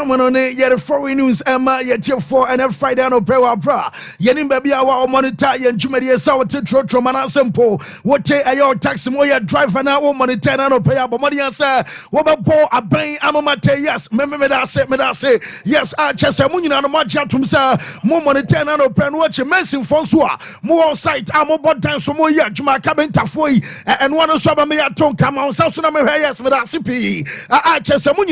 on it, foreign news, Emma, yet for and Friday no prayer bra. Yenim baby, our monitor, and Jumedia Sour Trotro Manasempo. What take a your taxi moya driver now, monitor, no prayer, but money answer. What about a brain? Amamate, yes, Medase, yes, I just a moon and a match out to Sir, more monitor, no prayer, watch a messing François, more site, I'm about time, so more yet, Juma Cabin Tafoi, and one of Saba Mea Ton come on, South America, yes, Medasipi. I just a moon,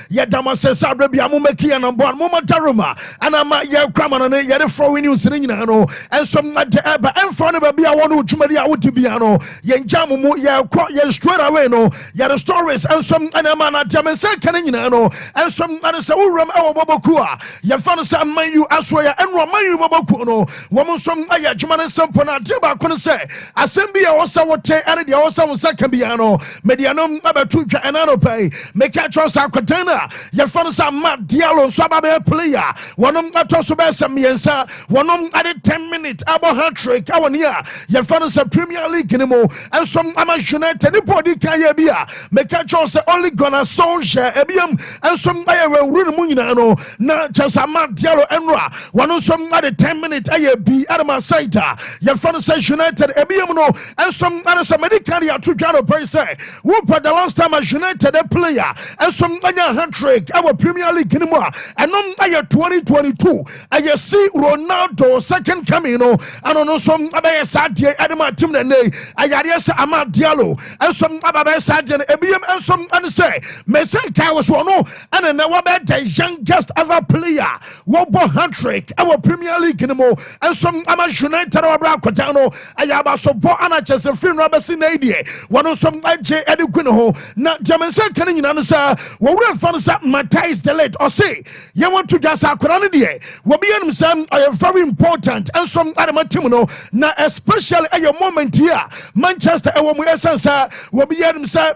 yet Dama says, Mumaki and Bon Momataruma, and I'm ya cramming on it, yet for news and some at the Abba and front of a Bia one who Jumadia would be ano, Yen Jamu, ya straight away, no, ya the stories and some Anamana Jaman Sakanino, and some other Sauram or Babakua, ya found some Mayu Aswaya and Romayu Babakuno, woman some Aya Juman and Sampona, Jeba couldn't say, Assembia or Sawote, and the also Sakambiano, Medianum Abatuka and Anope, make a choice Aquatana, ya found some Matt Diallo, Sababe player, one of Atosobesa Miensa, one at a 10-minute Abo hat trick, our near, your father's a Premier League anymore, and some Amazonite, anybody can be make a choice only gonna soldier, Ebium, and some Rumunano, not just a Matt Diallo Enra, one of some at a 10-minute AB Adama Saita, your father's United, Ebium, and some other American to Gano Price, whoop at the last time as United a player, and some other hat trick, our Premier League anymore, and on 2022, I see Ronaldo second coming, and on some Abaya Sadia, Adama Timne, Ayarias Amad Diallo, and some Abaya Sadia, Ebium, and some say, Mesenka was one, and an Awabet, the youngest ever player, Wobo hat trick, our Premier League anymore, and some Amazonite or Bracotano, Ayaba Sopo Anachas, and Finn Robertson Nadia, one of some AJ Eduquino, not Jamansa Canning, and sir, what we have found is that Matthias Delet, or say, you want to just our Koranidi, will be some are very important, and some Adamatimono, now especially at your moment here, Manchester, Sansa, will be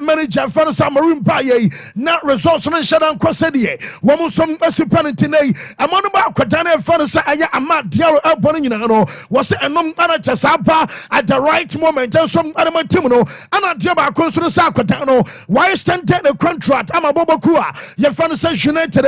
manager for some marine paye, not resource and Shadan Crossedie, one some Asipanitine, a monobal Quatana Fanasa, Amad Diallo Alboninano, was a non Anachasapa at the right moment, and some Adamatimono, and a Jaba Consul Sacotano, why stand a contract, Amabobakua, your Fanasa United,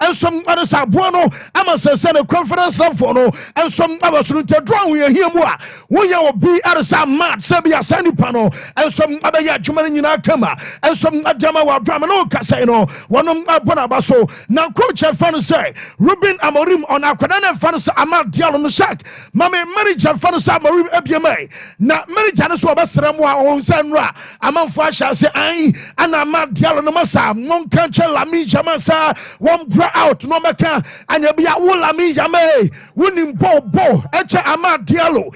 and some others are bueno, I'm a send a conference of phono, and some others to draw we hear more. We will be at some mad Sabia Sandy Pano, and some other Yachuman in our Kama, and some Adama Dramano Casino, one of Bonabaso. Now, coach, I found say, Ruben Amorim on Aquadana Fanasa Amad Dial on the shack. Mamma manager Fanasa Marim Ebiame. Now, many Janis Wabasramwa on Sanra, Amon Fasha say, I and Amad Dial on the Massa, non country Lami Jamasa, one bra out, no maka, and you be a Wulami Jame, winning Bo, Echa Amad Diallo,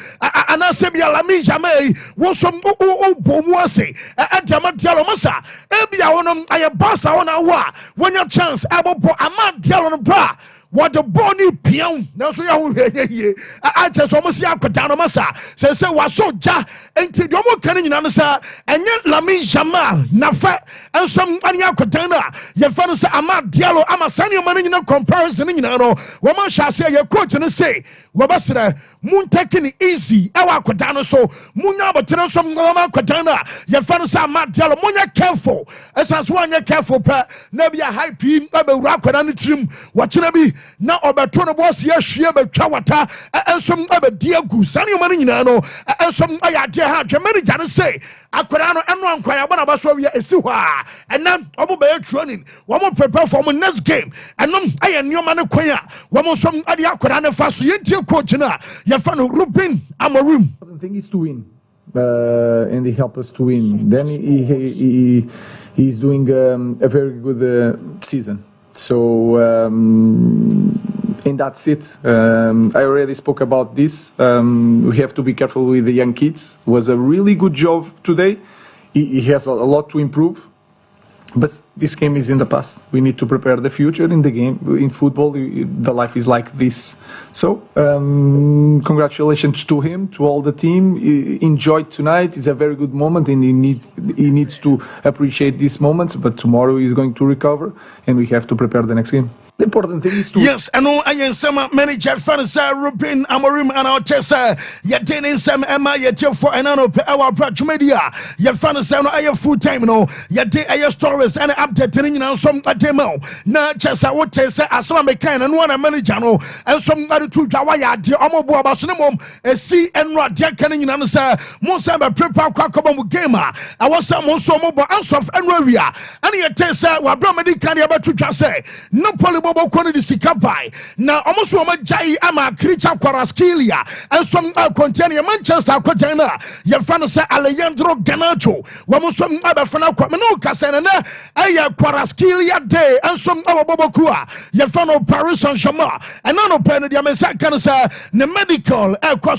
and I say, Lami Jame, was some Bomwasi, and Amad Diallo Massa, Ebia on a boss on a wa, when your chance, Abo Amad Diallo bra. What the bony pion, now so you I just almost see Aquatano Massa, says, was so ja, and to Domo Canning answer, and yet Lami Jamal, Nafa, and some Aniakotana, your father say, Amad Diallo, I'm a senior man in a comparison, you know, woman shall say, your coach and say, Wabasra, Moon taking it easy, our Quatano, so Munaba tell some Mama Quatana, your father say, Amad Diallo, Munya careful, as one you're careful, maybe a high pin, about rock and the trim, what should I be? Now about Tono was yes, she about Chawata, and some other dear goose, and you marino, and some idea many Janus say, Aquarano and one cry about Basovia is Suha, and then Obo training, one more prepare for my next game, and I am your man acquire, one more some other Aquarano fast, you coach, your fan Rupin, I'm a room. The thing is to win. And he helped us to win. Then he's doing a very good season. So and that's it. I already spoke about this. We have to be careful with the young kids. It was a really good job today. He has a lot to improve. But this game is in the past. We need to prepare the future in the game. In football, the life is like this. So, congratulations to him, to all the team. He enjoyed tonight. It's a very good moment, and he needs to appreciate these moments. But tomorrow he's going to recover, and we have to prepare the next game. The important thing is to... Yes, I know I am some manager, Fanasa, Rupin, Amorim, and our Tessa. Yatin in some Emma, Yatil for an hour per hour, Media. Your Fanasa, I have full time, no. Yatin, I have story. stories and updating in some demo. Na chesa what say asama mekan and one manager no and some other two jawaya de omobo abasonemom esi enra de kan nyina say mo say be prepare kwakobom gamer I was some so mobo answer of enrawia and ye tell say wa bra medical ya batutwa say no polybobo kono di sika bai na omoso o majai ama creature kwaraskilia and some contain Manchester kwatana ye fan say Alejandro Garnacho wa mo so abafana kwa no kasa na aya kwaraskilia day and some abobo kua ye fan of Paris Saint-Germain and no pen the amesa kan say ne medical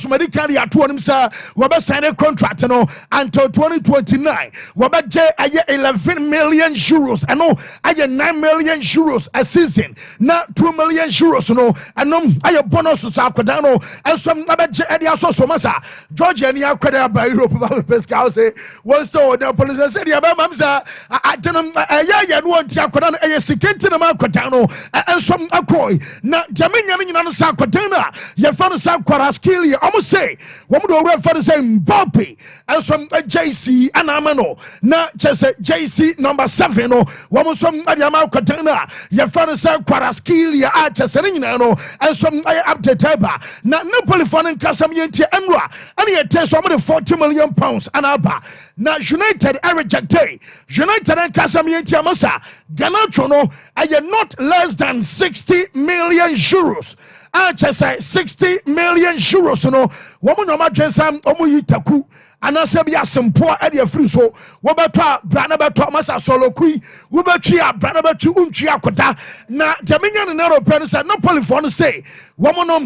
medical ya to him say we be sign a contract no until 2029 we be je aye 11 million euros and no aye 9 million euros a season na 2 million euros no and aye bonus so akoda no and some abeje e dia so masa Georgia ni akoda ba Europe ba pesca say one store the police say dia ba mamsa atenam aye no anti akoda no aye sikenti na akoda no and some akoi na jamenya no nyina no sa akoda na ye fa no sa kwaraskilia almost say wo mo do refer say Mbappe and some JC anamano na chese JC number 7 no wo mo some adiama akoda na ye fa no sa kwaraskilia a chese nyina no and some update ba na Napoli fan kasam yenti enra and ye test some of 40 million pounds anaba na United rejected United and kasam yenti amasa Garnacho no aye not less than 60 million euros. I just say 60 million euros no woman no madwensam omo yitaku anase bia sempo e de free so wo beto brana beto masa solo kui wo betwi brana betu untwi akoda na jamenya ne European say no polyphone say woman no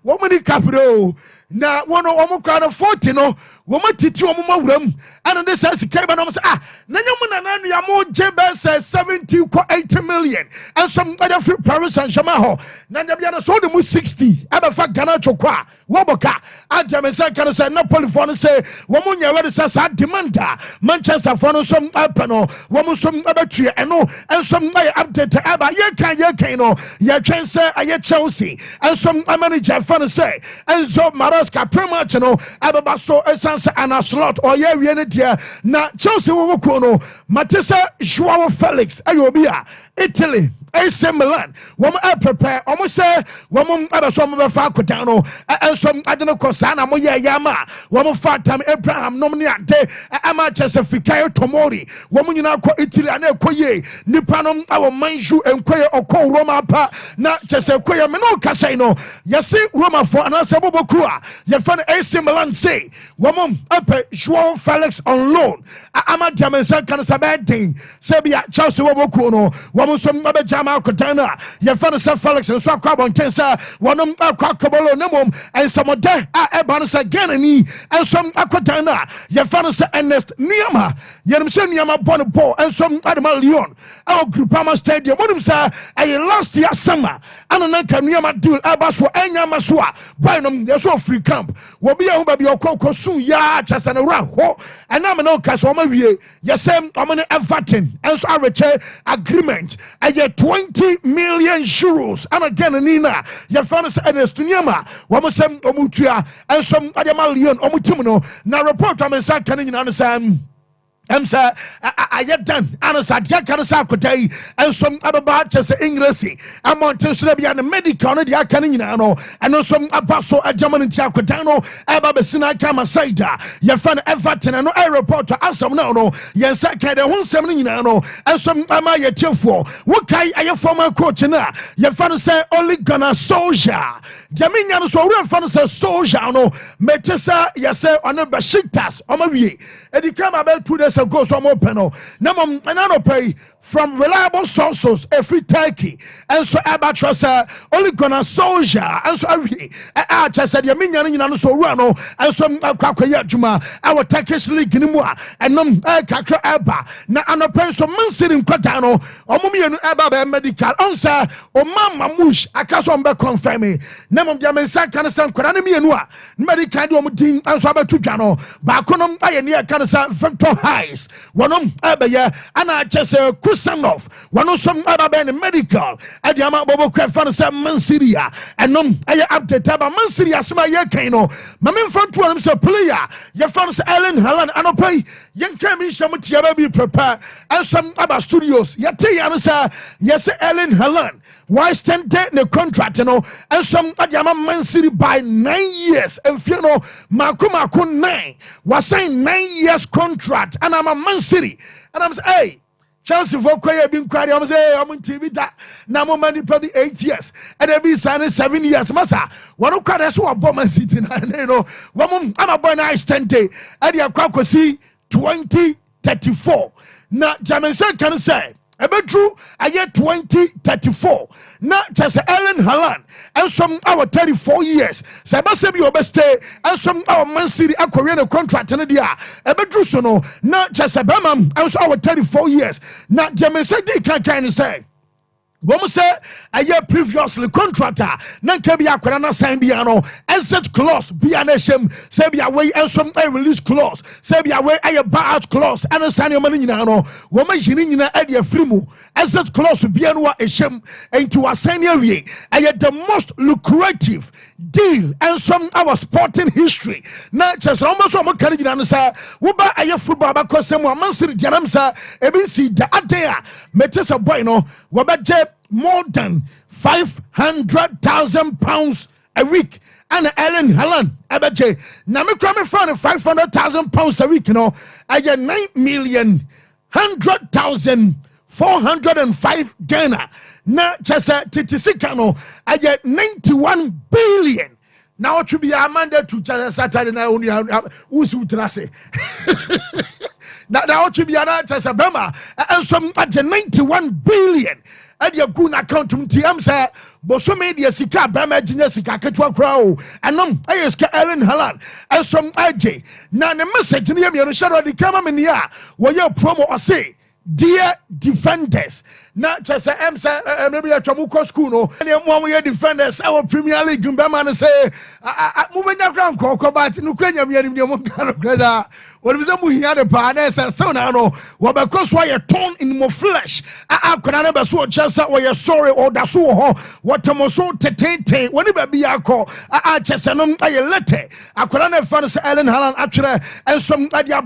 woman ni capro na wono omo kwa 40 no woman titi omo mawuram and this says kaiba no say na nyum na nanu ya mo jebe say 70 ko 80 million and some other free Paris Saint-Germain ho na nyabia na so de mu 60 abafa Garnacho kwa woboka adamesa kan say Napoli for say woman nya ready say demanda Manchester for no some apano woman some abatue eno and some update aba ye kan no ye twen say aye Chelsea and some manager for say and so Maraska pretty no ababa so essence and a slot or ye wiene dia na Chelsea wo ko no Matisa Joao Felix ayobia Italy AC Milan wom prepare almost say wom abaso mo be fa kodan no and some adeno kosana mo ye yama wom fa tam Abraham nom ne ade ama Chelsea fikayo tomori wom nyina ko Italy ana ekoye nipa nom awo manju enkoye okọ Roma pa na Chelsea koye me no kasai no yesi Roma for anase boboku a ye fa AC Milan say wom Joao Felix on loan ama Diamensa kan sabedin say bia Chelsea boboku no wom so abeja Kotana, your father Felix and so carbon tensa, one of Quackabolo Nemum, and some of them are Ebanos again, and some Aquatana, your father Ernest Neymar, Yamson Yama Bonopo, and some Animal Leon, our Groupama Stadium, what him say, I last year summer, and an Anka Yama Dul Abaswa and Yamasua, Bynum, there's so free camp, will be over your coco soon, ya, just an around, and I'm an old Casoma, yes, I'm an Everton, and so I return agreement, I get 20 million euros and again Nina your fans and Estuniama wamasem omutua and some Adama Leon omutumuno na report am say kan nyina no Emsa I get done and Sadia Kanasa Kotai and some Ababa Chess English among Tesla and medical the Akanino and also some Abaso a German Tiacotano Ababasina Kama Saida your fan Everton and no airport to answer no yes I can 170 and some Amaya Tilfo what kai are your former coach na your fan say only gonna soldier Jaminian so real fan says soldier no Metesa yes on a Bashiktas on my way and he come about 2 days ago so open no namom anano pay from reliable sources every Turkey and so abatros only gonna soldier and so I just said ya minya nyina so run no and so kwakwaya adwuma our Turkish league ni mu a enom kakra eba na anopɛ so man sitting kwata no omomienu eba be medical onsa o mama mush akaso mbe confirm namom dia mensa kan san kwara na mienu a medical de omdin and so abatu dwa no ba konom aye ne kan san Victor Highs wonom eba ya ana just percent off. One of some other band medical. At the amount of fan some Man Syria and I up the tab Man Syria Sma Yakano. Mamma front to him so player. Your fans Ellen Helen and pay young Kamisha be prepared and some other studios. Yate answer yes Ellen Helen. Why stand the contract and some Adama Man City by 9 years and Makuma 9 was saying 9 years contract and I'm a Man City and I'm saying hey Chelsea for Koya been crying. I'm saying I'm on TV that now money probably 8 years and they be signing 7 years. Massa, one of Crowders who are Bowman City, you know, I'm a boy nice 10 day at the Akwakosi 2034. Now, Jamin said, can say. Ebe true, I get 2034. Not just Ellen Haaland and some our 34 years. Sabasebi obeste and some our Man City a Korean contract in dia. Ebe true so no, not just a Bamam and our 34 years. Not Jamesedi can say. Woman say a year previously contractor Nankabi Aquana sign Biano exit clause Bianeshem Sabia way and some a release clause Sabia way a buyout clause and a sign your money no woman Jinina Edia Frimu exit clause Bianwa Eshem and to assign ye I had the most lucrative deal and some our sporting history not just almost on Canadian say Wuba a football because someone Man City Janamsa Ebinsi the Adea Metesa Bueno Wabaje more than 500,000 pounds a week. And Ellen Haaland, Abache, now me cry me from 500,000 pounds a week, you know. I get 9,100,405 Ghana. Na chasa titisikano, I get 91 billion. Now it should be Amanda to Saturday now only Usu Trase. Now it should be another Bema and some at 91 billion. At your good account to Tiamsa, Bosso Media Sika, Bama Sika Ketwa Crow, and I ask Ellen Haaland, and some AJ. Now the message in the shadow of the camera in the where your promo or say, dear defenders, not just a maybe a Tramuco school, and one we defenders, our Premier League, Gumbaman say, moving your ground, Cocobat, in Ukraine, when we say had a partners and so now, what because why a tone in more flesh, I could never so just why you're sorry or that's what Tomoso Tete, whenever be a call, I just a letter. I could never find Ellen Haaland actually, and some idea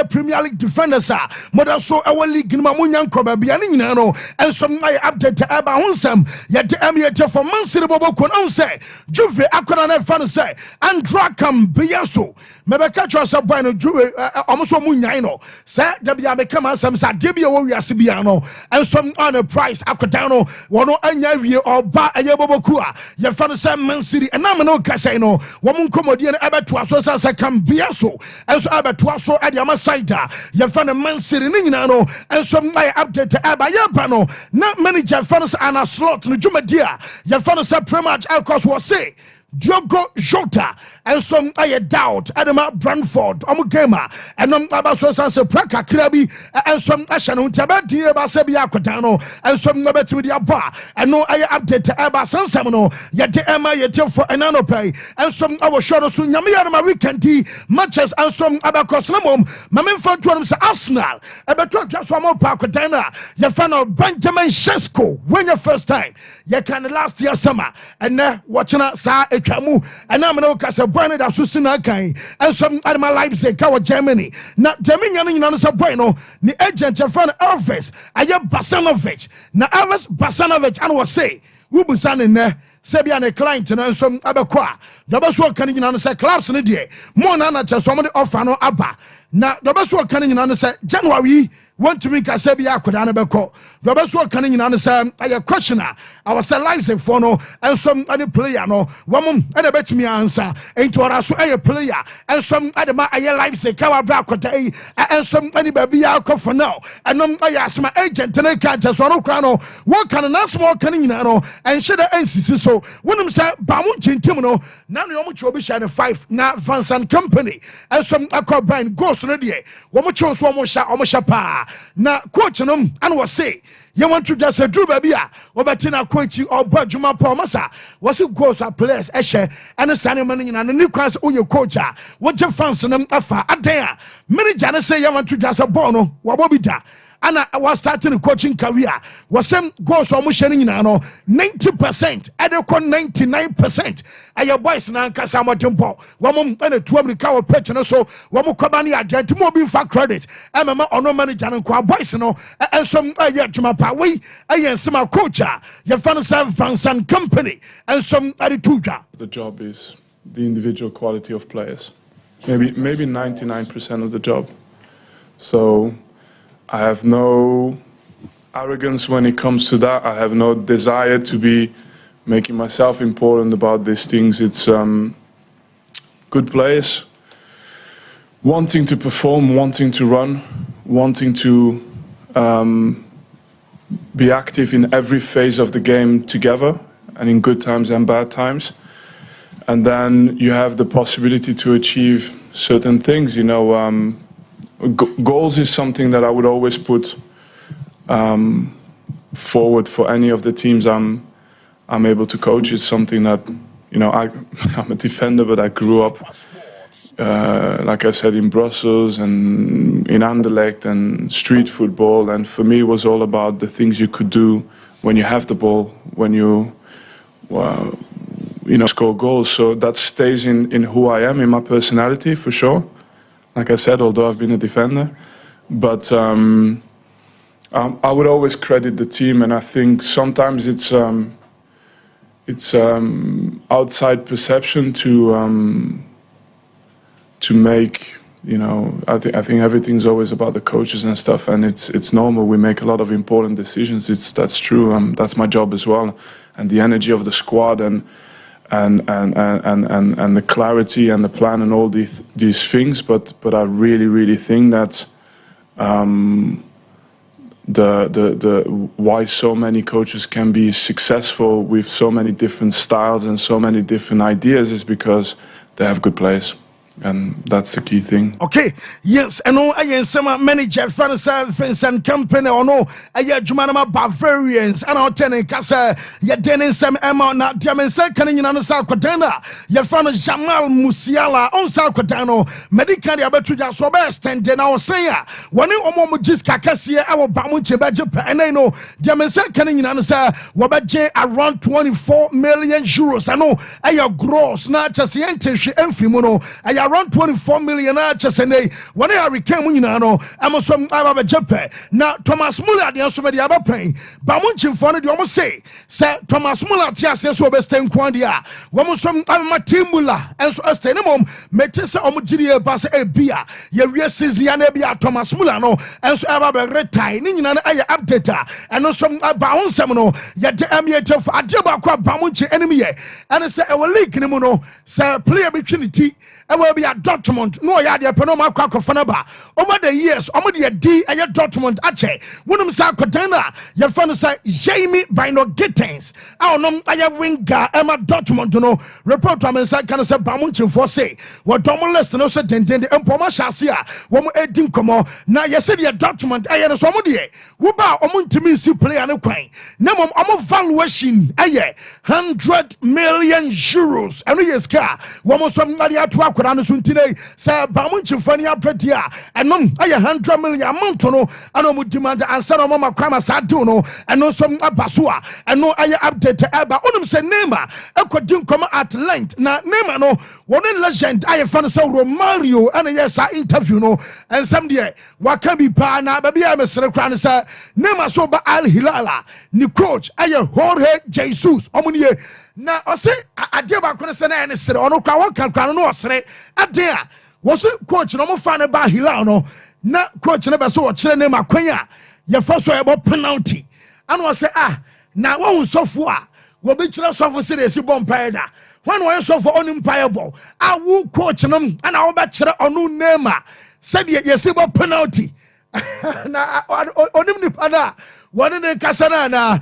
Premier League defenders are, but so our league in Mamunyan Koba Bianino, and some I update to Abba Hunsam, yet the Emiator for Man City Bobo Kon say, Juve, I could never find say, and Drakam Biaso, maybe catch us up by no Juve. Almost Munyano, sir, Debia become some Sadibia Warrior Sibiano, and some on a price, Akotano, one Anya or Ba Ayabokua, your father Sam Man City, and Namano Casino, Woman Comodian Abatuaso Sakam Biaso, and so Abatuaso at Yamasaita, your father Man City Ninano, and some my update to Abayapano, not many Jafanas and a slot in Jumadia, your father said Premach Alcos was say. Diogo Jota and some I doubt Adama Brantford Omugema and Abaso Sansa Praka Krabi and some Ashan Tabati Basabia Cotano and some Nobet with your bar and no I update to Abba Sansamano yet Emma yet for an pay and some our shadow soon Yamiama weekend matches and some Abacoslamum Mamin for Arsenal about just one more Pacotana your final Benjamin Shesko when your first time you can last year summer and now watching outside Kamu and I'm no Casa Bueno da Susina Kai and some Adama Leipzig Kawa Germany. Now Germany Nana Bueno, the agent of Elvis, I am Basanovic. Now Elvis Basanovic and was say, we be standing there. Sebian a client and some Abaqua. The best work can you say clubs in the day. More than just somebody offer no Abba. Now the best work can you say January. Want to make a Sabia Kodanabeko. The best work can you understand? I a questioner. I was a license for no and some other player no woman and a bet me answer into us a player and some other lives a cow bracote and some any baby alcohol for now. And I ask my agent and I can't just one crown. What can an small canning and should I insist so when I'm saying Bamunchin Timono, none of your be shining 5 now Vance and Company and some Aquabine ghost ready. One more chose one more shot almost pa. Na coach and was say you want to just a drew baby or Batina coach or Bajuma Pomasa was it goes a place Eshe and a sunny money and a new class or your coach what your fans and them afa at there many Jana say you want to just a bono wabobita and I was starting a coaching career. Was some goals almost sharing in 90%, Edeko 99%. Your boys now Kasama Jumpo, Wamum and a 12 cow petron so Wamukabani Agent being for credit. MMA or no manager and qua boys and some Yatuma I some coach, your fan and company and some Arituja. The job is the individual quality of players. Maybe 99% of the job. So I have no arrogance when it comes to that. I have no desire to be making myself important about these things. It's good players wanting to perform, wanting to run, wanting to be active in every phase of the game together, and in good times and bad times. And then you have the possibility to achieve certain things. You know, goals is something that I would always put forward for any of the teams I'm able to coach. It's something that, you know, I'm a defender, but I grew up, like I said, in Brussels and in Anderlecht and street football. And for me, it was all about the things you could do when you have the ball, when you score goals. So that stays in who I am, in my personality, for sure. Like I said, although I've been a defender. But I would always credit the team, and I think sometimes it's outside perception to make, you know, I think everything's always about the coaches and stuff, and it's normal. We make a lot of important decisions. That's true. That's my job as well, and the energy of the squad and the clarity and the plan and all these things. But I really think that the why so many coaches can be successful with so many different styles and so many different ideas is because they have good players. And that's the key thing. Okay, yes, and I am some manager, friends and company, or no, I am Jumanama Bavarians, and I'll tell you, Casa, you're doing some amount, not German second in South Cotana, your friend Jamal Musiala on South Cotano, medical, Abetuja, so best, and then I'll say, when you almost just Cacasia, our Bamuche Badger, and I know German second in Anasa, Wabaje around 24 million euros. I know I am gross, not just the entry and Fimono, I around 24 million chesene when I recame no I'm from Japan. Now Thomas Muller the answer the other pain but munching for the almost say Thomas Muller tiases so best in Quandia one from Muller and so as tenimum metesa omujiria pass a beer ye Sizia Thomas Muller no and so about retire nina update and also about seminal yet the MH of Adeba Bamunchi enemy and I say I will leak no say player between the tea I will be at Dortmund. No, I had a Panama Crack of Fanaba. Over the years, already a D, I had Dortmund. Ache, one of South Cotana, your father say, Jamie by no Gittings. Our nom, I have winger, Emma Dortmund, to know. Report to me, can say, Bamunchi for say, what Domo less than also tended the Empoma Shasia, one more 18 como. Now, you said, your Dortmund, I had a somebody. Wuba, Omuntimisi play and a quain. Nemo, I'm valuation, 100 million euros. And we is car, one more somebody at work. Today, say Bamunchi Fania Pretia, and no, I 100 million amount to know, and no demand answer on Mama Krama Saduno, and no some Abasua, and no I update Abba. Onum say Neymar, Equadin come at length. Now, Neymar no, one legend, I have found so Romario, and yes, I interview no, and some day, what can be pana, baby, I'm a Selecran, sir. Neymar soba Al Hilala, ni coach, I Jorge Jesus, Omunie. Na ose ade ba kono se na ene sere ono kwa won kan no osere ade a wo so coach no mo fa ne ba Hilal no na coach ne be so wo kire ne makwan a ye fa so e bo penalty ana wo se na wo sofo a wo be kire sofo se de si bom paida when wo sofo onim paibo a wo coach no ana wo be kire onu Neymar se de ye si bo penalty na onim ni pada one ne kasana na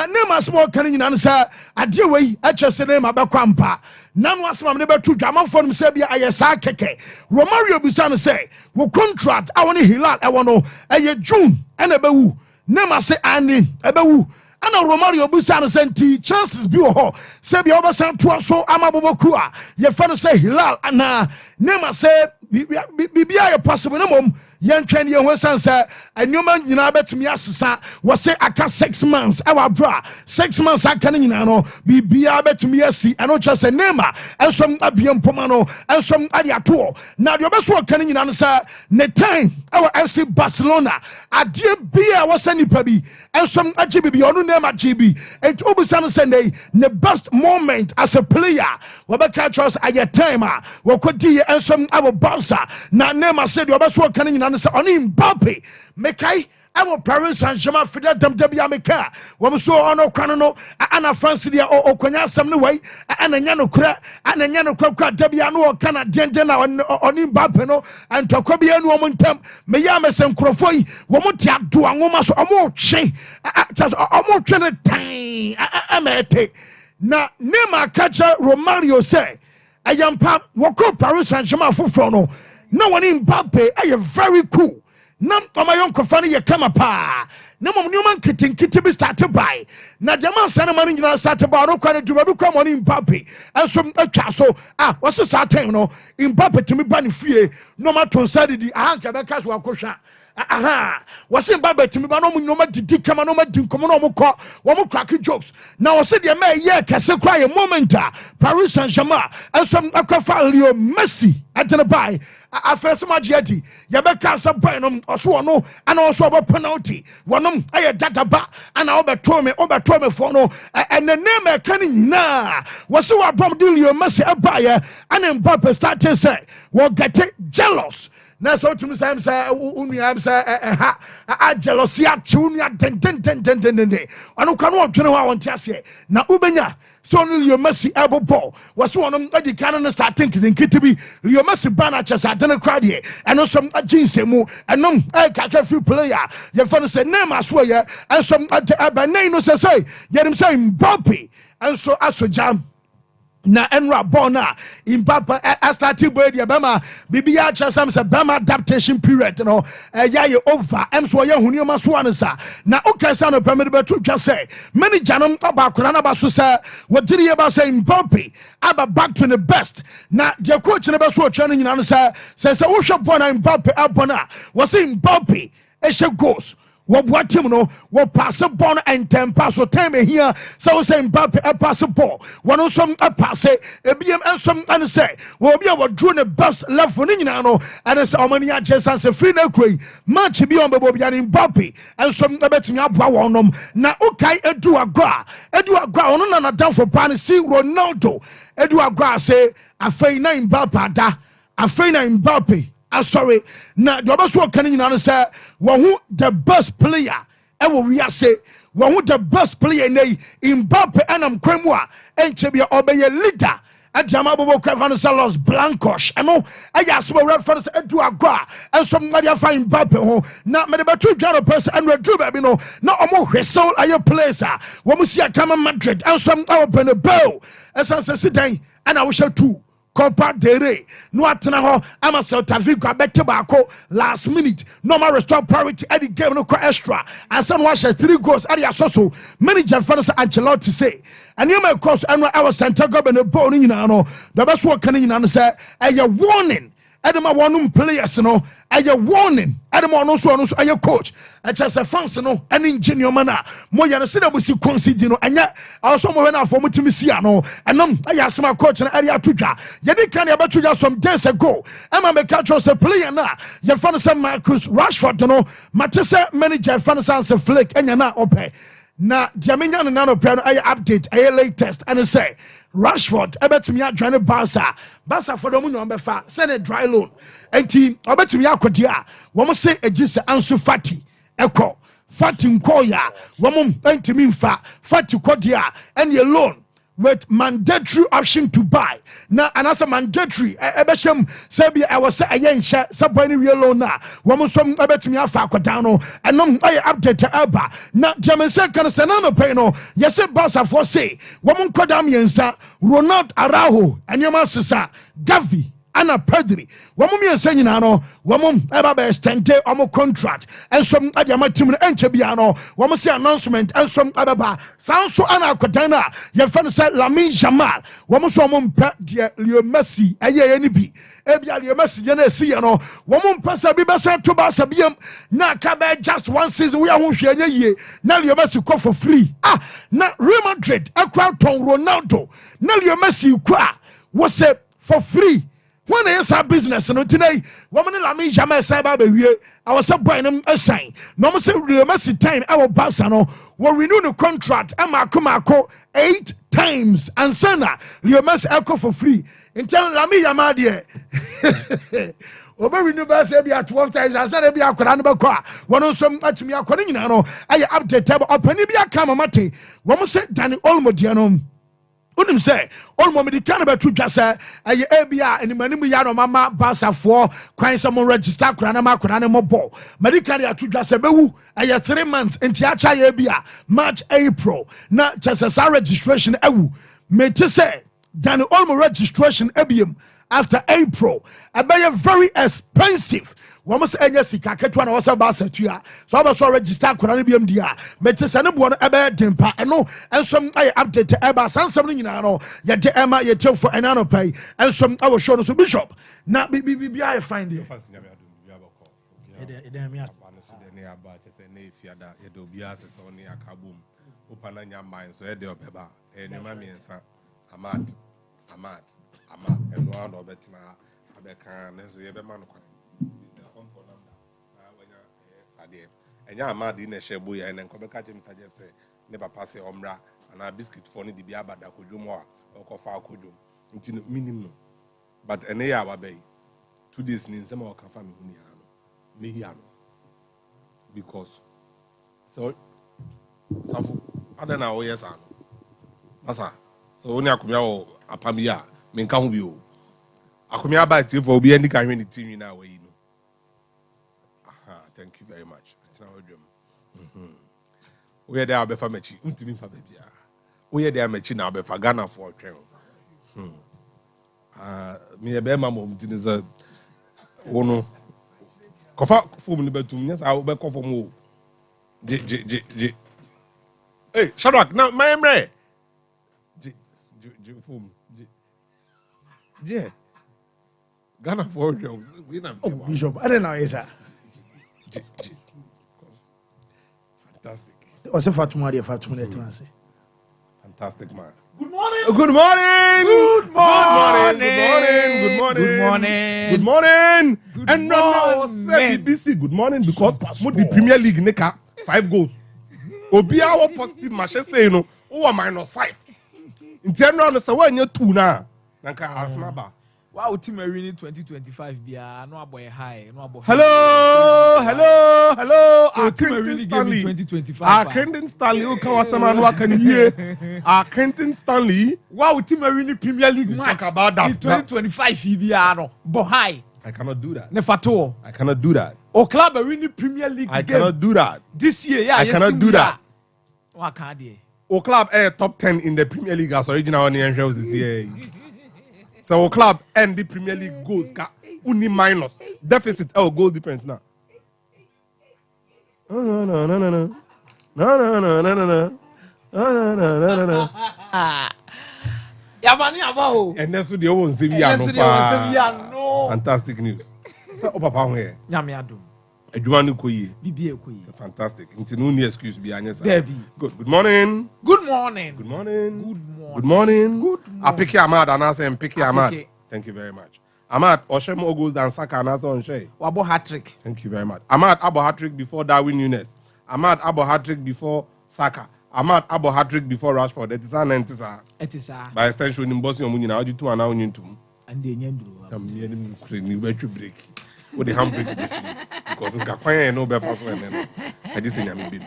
Neymar small kan nyina nsa ade wei achese Neymar be kwampa na no asema ne betu dwama fo no se bia ayesa keke Romario bisane say wo contract awone Hilal e wono eye June ena bewu Neymar say ani ebewu ana Romario bisane senti chances bi wo ho se bia obasan to so amaboboku a ye fa no say Hilal ana Neymar say bibia ye possible na mom yen twen ye ho sansa enoma nyina betimi asesa wo se aka 6 months e wa bra 6 months aka nyina no bibia betimi asi eno che se Neymar ensom abiem poma no ensom ade ato na de obeso aka nyina no sa ne time e wa FC Barcelona ade bia wo se nipa bi ensom agi bibia onu Neymar GB et obusa no se ne best moment as a player wo be catch us at your time wo kodi ensom abo Barca na Neymar said de obeso aka nyina no sa oni Mbappe mekai amo Paris Saint-Germain fida damdabia meka wo so ono kwano no ana France dia okwanya asam ne wai ana nya no kura kwa dabia no o kana denden na oni Mbappe no antokwa bia no mo ntam me ya mesen krofoi wo mo ti ado anwoma so omo twe omo twe ne tan amete na Neymar kacha Romario say ayampa wo Paris Saint-Germain foforo no na woni Mbappe ay very cool nam omayon kofane ye kama pa na mom nyoma nkitinkiti bi start by na diamond sana mani nyina start by no kwa ne duba bi kwa moni Mbappe enso atwa so wose sa time no Mbappe timi ba ne fie no ma ton sade di ahanka be kaso akohwa wose Mbappe timi ba no mo nyoma didi kama no ma di nkomo no mo kọ wo mo crack jokes na wose de ma ye kese kwa ye momenta Paris Saint-Germain enso akwafa Leo Messi atene by afese magiati ya be ka so boy no oso no ana oso obo penalty wonom aye dadaba ana obeto me for no and the name e kan nyina wose wa bom de Leo Messi abaye ana Mbappe start to say we get jealous na so to me say unu am say a jealousy a tunu den ono kwa no odwene ho a wonte ase na ubenya so no Leo Messi abo was one of the canon starting kitibi Leo Messi bana chesa dene crowd here and some agency mu and no kaka few player you fun say Neymar so ya and some abanay no say get him say Mbappe and so jam na enra bona Mbappe started boy dia bema bibia chasam se bema adaptation period no ya ye over em so ye huni ma so ansa na okasa no permit betu twa say many janom abakora na ba so say wodiri ye ba say Mbappe aba back to the best na the coach na be so twa no nyina no say wo hwe bona Mbappe abona wo say Mbappe e she goals what team no what pass a ball and 10 pass or time here so say Mbappe a pass a ball one some a pass a BM and some and say will be able to the best left for no and it's how many just as a free no crane match be on the Mbappe and some betting up one na okay edu agua on na down for pan see Ronaldo edu agua say a fay na Mbappe da a fay na Mbappe sorry na the obaso kan nyina no say wo the best player e wo wi ase wo the best player nei Mbappe anam kwamu a enche bia obeye leader adama bobo kwafano Los Blancos eno aya so reference edu agwa enso mmade afa Mbappe ho na me de betu dwaro person and redu ba bi no na omo hwesel aye place a wo mu sia kama Madrid enso awo Bernabeu esanse sidan ana wo sha 2 Copa del Rey no atena ho ama Celta Vigo abete baako last minute no ma restore priority at the game no extra and some wash 3 goals at the asoso manager fans Ancelotti say and you may cause and our Santiago Bernabeu no nyina no the best work kan nyina no say a warning Edema one players no a warning Edema no so a coach a chance a fans no an engineer mana mo ya se da busi consider no anya also mo na for mutimi sia no enum aya some coach na area tudwa ye dey kan about tudwa some days ago Emma me catch us a player na ye fan some Marcus Rashford no matese manager fan some flick enya na ope na diamenya na no plan ay update ay latest and say Rashford ebetimi adwane Barca for them no befa send a dry loan enti obetimi akodi a wo mo se agise anso fati eko fati nkoya wo mo entimi mfa fati kodi a and your loan with mandatory option to buy na anasa mandatory ebeshem sabi I was say ayenhye sabani real loan na wo mo som ebetimi afa akodan no enom ay update aba na diamense kan se na no pay no yese Barca for say wo mo nkodam yensa Ronald Araujo anyama sisa Gavi ana Pedri wɔn mi yɛsɛ nyinaa no wɔn ɛba bɛ extend wɔn contract ɛnsom adi ama team no ɛnkyɛ bia no wɔn si announcement ɛnsom ɛbɛba saa nso ana akɔdan na yɛfɛ no sɛ Lamine Yamal wɔn nso wɔn mpɛ deɛ Leo Messi ɛyɛ yɛ ni bi ebia Leo Messi yɛ na esi yɛ no wɔn mpɛ sɛ bi bɛsɛ to ba sɛ biem na aka bɛ just one season wo yɛ ho hwɛ nyɛ yie na Leo Messi kɔ for free na Real Madrid ɛkura tɔn Ronaldo na Leo Messi kɔ a wɔsɛ for free. When they say business no today, woman Lamine Yamal say ba bewie, I was boy them assign. No mo say Real Messi time our Barca no will renew the contract and Marco 8 times and sana Real Messi echo for free. Until Lamine Yamal there. Oba renew ba say be at 12 times and say be akora no be kwa. One on some atimi akora nyina no aye update table opani bi aka mamate. Wo say Dani Olmo dia no unim say olmo me di kan be tudwa say eye ebia animanimu ya no mama basafo kwan some register kura na makura ne mobo medical ya tudwa say bewu eye 3 months enti acha ye bia March April na chesa registration ewu me te say Dani Olmo registration ebiem after April abeye very expensive. Woman say any sika ketwa na wasa ba satua so aba so register kora ne biam dia mete se ne bo no ebe dempa eno ensom ay update eba sansam no nyina no ye de ema ye tefo enano pay ensom awo show no so bishop na bi I find here and ya mad in a shabu and then come back Mr. Jeff say never pass a omra and a biscuit for the biabada could do more or coffee could do until minimum. But an hour bay 2 days in some of family Mihiano because so I don't know yes Masa so only a kumia a pamia mean can't be you. I come here by for be any kind of team in our way. Thank you very much. It's now a dream. We are there for Mechi. We are there Mechi now for Ghana for a trail. Me a bear mamma is a ono. Coffee for me, but 2 minutes. I will back off for more. Hey, Shadrach, now my emre. Yeah. Ghana for a trail. Bishop I don't know is that fantastic. What's a Fatuma Fatuma? Fantastic man. Good morning. Good morning. Good morning. Good morning. Good morning. Good morning. And no, BBC. Good morning because the Premier League neka 5 goals. Obia wa positive match say no. Oh -5. In general, no say when you 2 na. Nanka Arsenal ba. Wow, team are winning 2025 bia no aboy high no aboy. Hello. So team are really giving 2025. Kenton Stanley who can wasama no can hear. Kenton Stanley. Wow, team are winning Premier League match. Talk about that. In 2025 bia no bo high. I cannot do that. Nefato. I cannot do that. O club are winning Premier League I game. cannot do that. This year, yeah, I cannot do that. What can't they? O club top 10 in the Premier League as original on the shows this year. So club and the Premier League goals ka only minus deficit goal difference now. No. Yeah, man, yeah, and that's what they won't say. No. Fantastic news. So papa here. Nyamiadu. Edwanu koyi. Bibi koyi. Fantastic. Until no any excuse be anyasa. Debbie. Good morning. Good morning. Good morning. Good morning. Good morning. Good I pick Ahmad and I say pick Ahmad. Apike. Thank you very much. Ahmad, Oshemo goes than Saka and Asa on Shay. Wabo hat-trick. Thank you very much. Ahmad Abo hat-trick before Darwin Nunes. Ahmad Abo hat-trick before Saka. Ahmad Abo hat-trick before Rashford. It is an entisa. It is By extension, in Bosnia, Munina, you 2 and now you 2. and the Nyandu. I'm near the break. With the handbrake this because in Kakwaya no better so and I just say I'm big.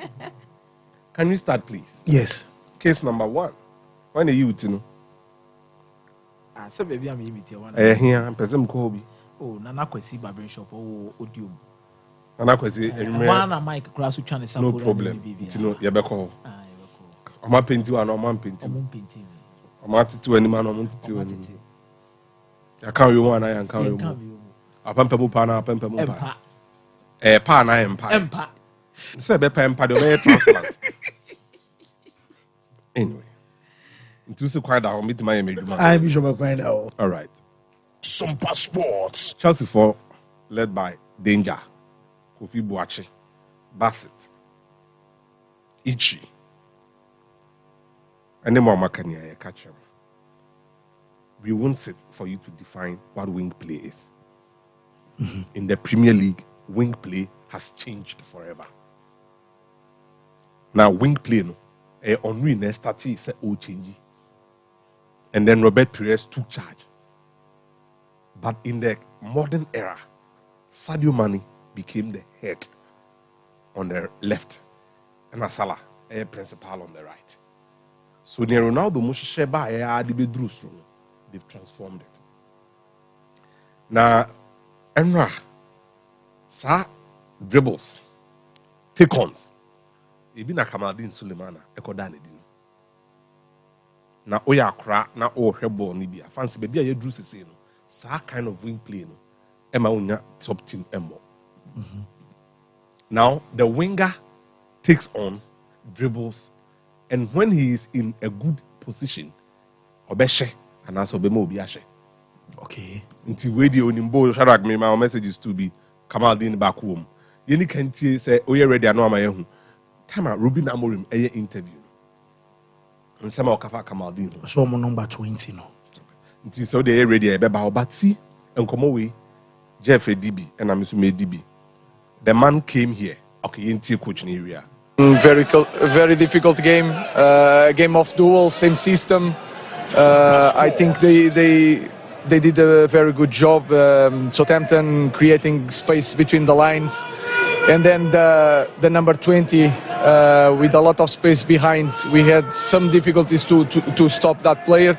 Can you start, please? Yes. Case number 1. When are you to know? Ah, so baby, I'm imitating one. Here, I'm Pesem Kobe. Oh, Nana Kwesi Barbering Shop. Oh, Odium. Nana Kwesi, One a mic cross which channel. No problem. You know, you're back home. Ah, I'm painting and I'm painting. I'm painting. I'm at 2 any man, I'm at 2 any. I can't you one I can't you. A pampa pana pampa mumpa. A pana empa. Say be pampa the transplant. Anyway. Into so quite down meet my image. I be sure find out. All right. Sompa Sports. Chelsea 4 led by Danger, Kofi Boachi, Bassett, Ichi. And then more Makania catch him. We won't sit for you to define what wing play is. In the Premier League, wing play has changed forever. Now, wing play, no, Henry Nestati said, oh, change. And then Robert Pires took charge. But in the modern era, Sadio Mane became the head on the left, and Asala, a principal on the right. So near Ronaldo, they've transformed it. Now, Enra, sa dribbles, take-ons. Even na Kamaldeen Sulemana, Ekodane din. Na oya kra na o hweball ni bia. Fancy baby a yedru sese no. Sa kind of wing play no. Ema unya top team emo. Now the winger takes on dribbles, and when he is in a good position, obeshe and also bemo obi ahye. Okay. Until we the onimbo sharak me my message is to be Kamaldeen back home. Yeni kantie say oye ready ano ama yehu. Time Ruben Amorim interview. And some of Kamaldeen. So my number 20 no. Until so they ready but see and come away Jeff DB and I'm DB. The man came here. Okay, in coaching area. Very difficult game. Game of duels, same system. I think they did a very good job. Southampton creating space between the lines, and then the number 20 with a lot of space behind. We had some difficulties to stop that player.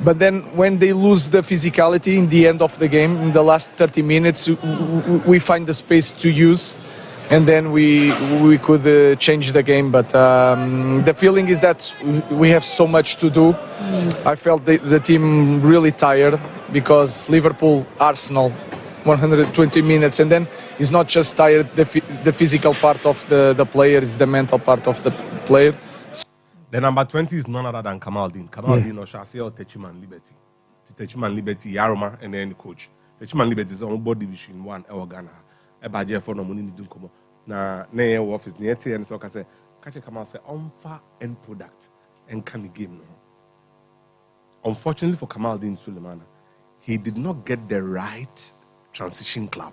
But then when they lose the physicality in the end of the game, in the last 30 minutes, we find the space to use, and then we could change the game. But the feeling is that we have so much to do. I felt the team really tired because Liverpool, Arsenal, 120 minutes, and then it's not just tired, the physical part of the player, it's the mental part of the player. The number 20 is none other than Kamaldeen. Kamaldeen or Shasi or Techiman Liberty. Techiman Liberty, Yaroma, and then the coach. Techiman Liberty is on board division 1 Ghana. A budget for no money to come. Now, near office, near T and so I say, catch a Kamal say, unfair end product and can the game no. Unfortunately for Kamaldeen Sulemana, he did not get the right transition club.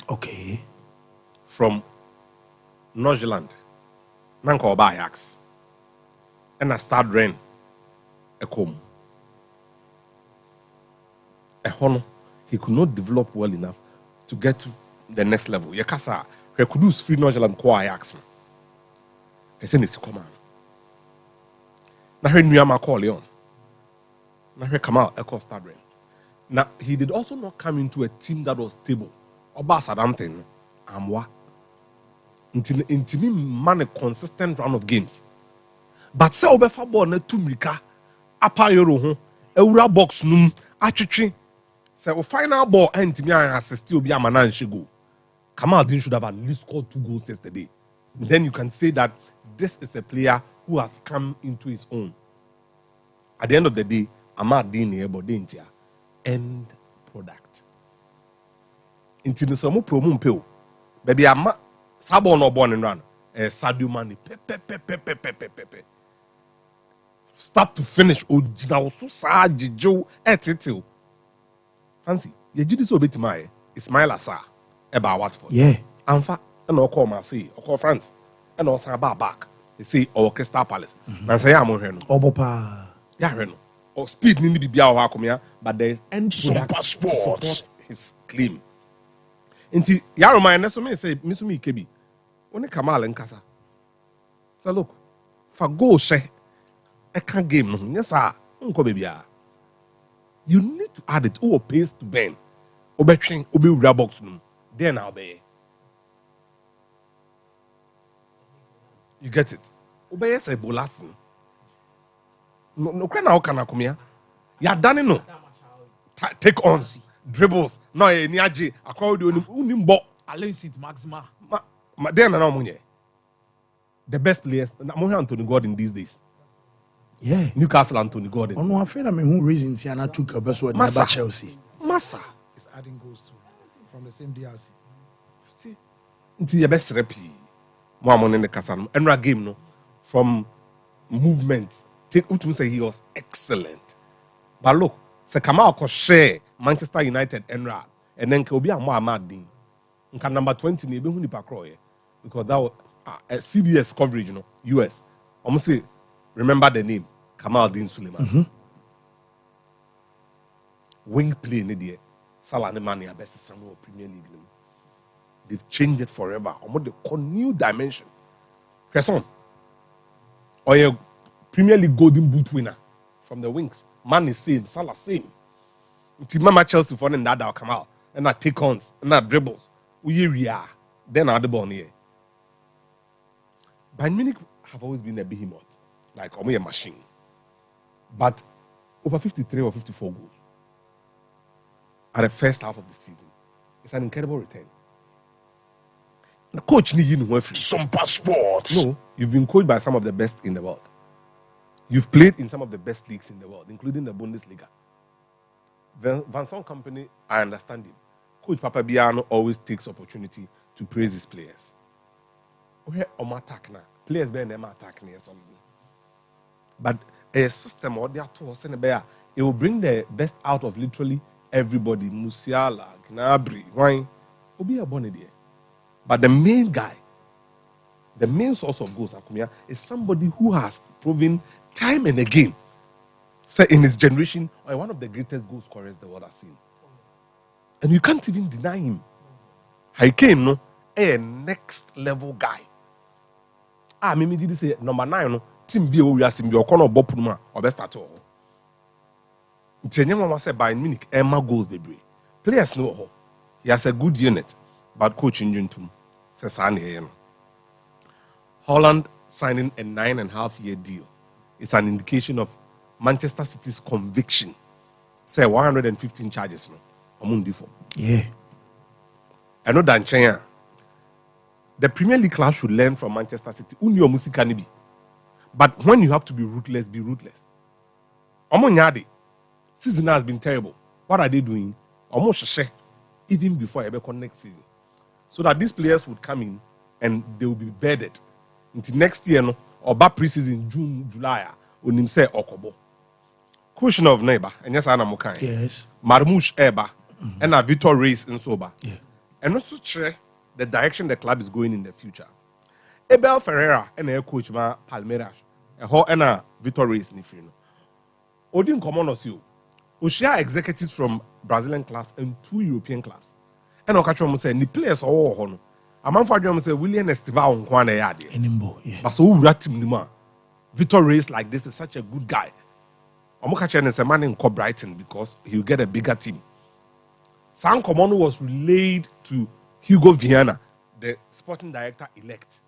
Okay. From Norgeland, Nanko Ajax. And I start rain a comb. A honor, he could not develop well enough to get to the next level. Yakasa, he could do free Norgeland Kwa Ajax. He said, it's a command. Now, he knew I'm a call Leon. Now, he come out, a start rain. Now, he did also not come into a team that was stable. Oba Sadamten, Amwa. Until me man a consistent run of games. But say obefa ball na tumrika apa yoro ho ewura box num atwetwe say o final ball antimi an assist obi amana nhye goal. Kamaldeen should have at least scored 2 goals yesterday. Then you can say that this is a player who has come into his own. At the end of the day, Amadeen here but dentia end product. Intino somo promo mpeo. Baby ama sabo no born and run. Sadio Mane pepe. Start to finish, original so sad Joe etitil. Fancy, you did this obit my Ismail Assar about Watford. Yeah. Anfa, and I'll call Marseille, or call France, and also about back. They say, or Crystal Palace. And say, I'm on Reno. Obopa. Yeah, Reno. Or speed need to be our Hakumia, but there is end Sompa Sports. His claim. Until Yaroma and Nesome say, Missumi Kebi, only Kamal and Casa. So look, for go share. I can't game. Yes, sir. You need to add it. Oh, pace to Ben. Obey box. Then I'll be. You get it. Obey say bolasin. No, can I come here? Ya done no. take ons, dribbles. No, Niaji, according to Unimbo. Alain Saint Maxima. Then the best players, Anthony Gordon these days. Yeah. Newcastle Anthony Gordon. On one friend, I mean, who reason Tiana took a best word Massa. about Chelsea? Massa. Is adding goals to from the same DRC. See, it's your best repi. One in the Casan. Enra game no from movement. Take Utum say he was excellent. But look, Sekama ko share Manchester United Enra and then Kobe and Mohamed Dean. Number 20 ni ebe hu nipa kroye because that was a CBS coverage, you know, US. Almost say remember the name Kamaldeen Suleiman. Wing play ni there. Salah ne man ya best Samuel Premier League. They've changed it forever. Almost the new dimension. Person. Or a Premier League Golden Boot winner from the wings. Man is same. Salah same. It's Mama Chelsea for them that come out and that take ons and that dribbles. We are then at the ball here. Bayern Munich have always been a behemoth, like a machine. But over 53 or 54 goals at the first half of the season. It's an incredible return. The coach needs you know Sompa Sports. No, you've been coached by some of the best in the world. You've played in some of the best leagues in the world, including the Bundesliga. Vincent Company, I understand him. Coach Papa Biano always takes opportunity to praise his players. Where attack now? Players bear them attack near something. But a system or their tools it will bring the best out of literally everybody. Musiala, Gnabry, wine will be a bonnet there. But the main guy, the main source of goals, Akumia, is somebody who has proven time and again, say in his generation, or one of the greatest goal scorers the world has seen. And you can't even deny him. Hurricane, no, a next level guy. Mimi did say number 9, no, Team B, we are seeing your corner of Bopuma or best at all. Tenyama was said by Munich, Emma goals, baby. Players know her. He has a good unit, but coach in June says Holland signing a 9.5-year deal. It's an indication of Manchester City's conviction. Say 115 charges, no. Yeah. I know that China. The Premier League class should learn from Manchester City. But when you have to be ruthless, be ruthless. Season has been terrible. What are they doing? Even before Ebeko next season. So that these players would come in and they will be bedded. Until next year, no, or back preseason, June, July, when him say Okobo. Cushion of neighbor, and yes, Anna Mokai. Yes. Marmouche Eba, and a Victor Reis in Soba. Yeah. And also check the direction the club is going in the future. Abel Ferreira and a coach Ma Palmeiras, a whole and a Victor Reis Nifrino. Odin Common you. Oshia executives from Brazilian clubs and 2 European clubs. And Okachom say, ni players all hono. A man for them say, William Estiva on Kwane Yadi. Enimbo, yeah. But so Ratim Nima. Victor Reis like this is such a good guy. Omokachen is a man in Brighton because he'll get a bigger team. San Comono was relayed to Hugo Viana, the sporting director elect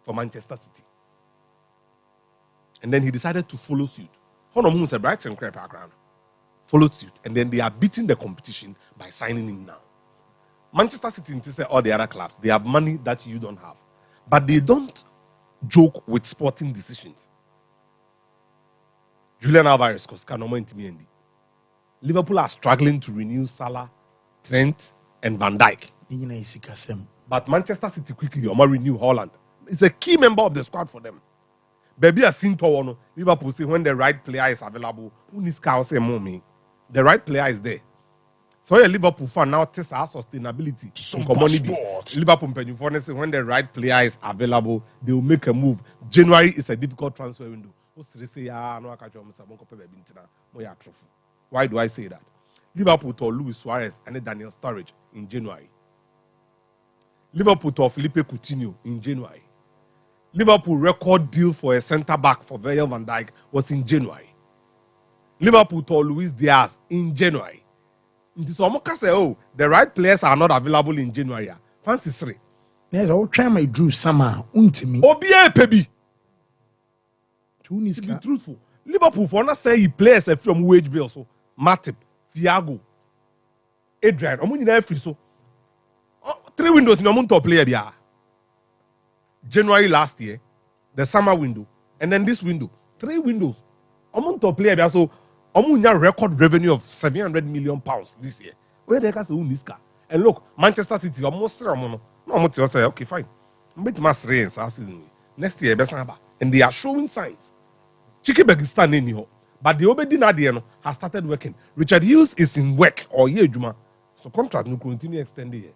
for Manchester City. And then he decided to follow suit. Honomu is a Brighton background. Followed suit. And then they are beating the competition by signing him now. Manchester City say all the other clubs, they have money that you don't have. But they don't joke with sporting decisions. Julian Alvarez, Liverpool are struggling to renew Salah, Trent, and Van Dijk. But Manchester City quickly renew Holland. It's a key member of the squad for them. Baby has seen Towono. Liverpool say when the right player is available, the right player is there. So a Liverpool fan now tests our sustainability. Liverpool say when the right player is available, they will make a move. January is a difficult transfer window. Why do I say that? Liverpool told Luis Suarez and Daniel Sturridge in January. Liverpool told Felipe Coutinho in January. Liverpool record deal for a centre-back for Virgil van Dijk was in January. Liverpool told Luis Diaz in January. So say, oh, the right players are not available in January. Fancy 3. Yes, I'll try my Drew Sama. Untimi. Obie Pebi. To be Tuniska. truthful. Liverpool for not say he plays from wage bill. So Matip, Thiago, Adrian, omo nyina free so. 3 windows in omo top player bia. January last year, the summer window, and then this window. 3 windows. Omo top player bia so omo nya record revenue of £700 million this year. Where they can say Niska. And look, Manchester City almost no omo say okay fine. Mbeti mas rain season. Next year and they are showing signs. Chike Begistan in here. But the Obedi Nadia has started working. Richard Hughes is in work or year Juma. So contract will continue extending here.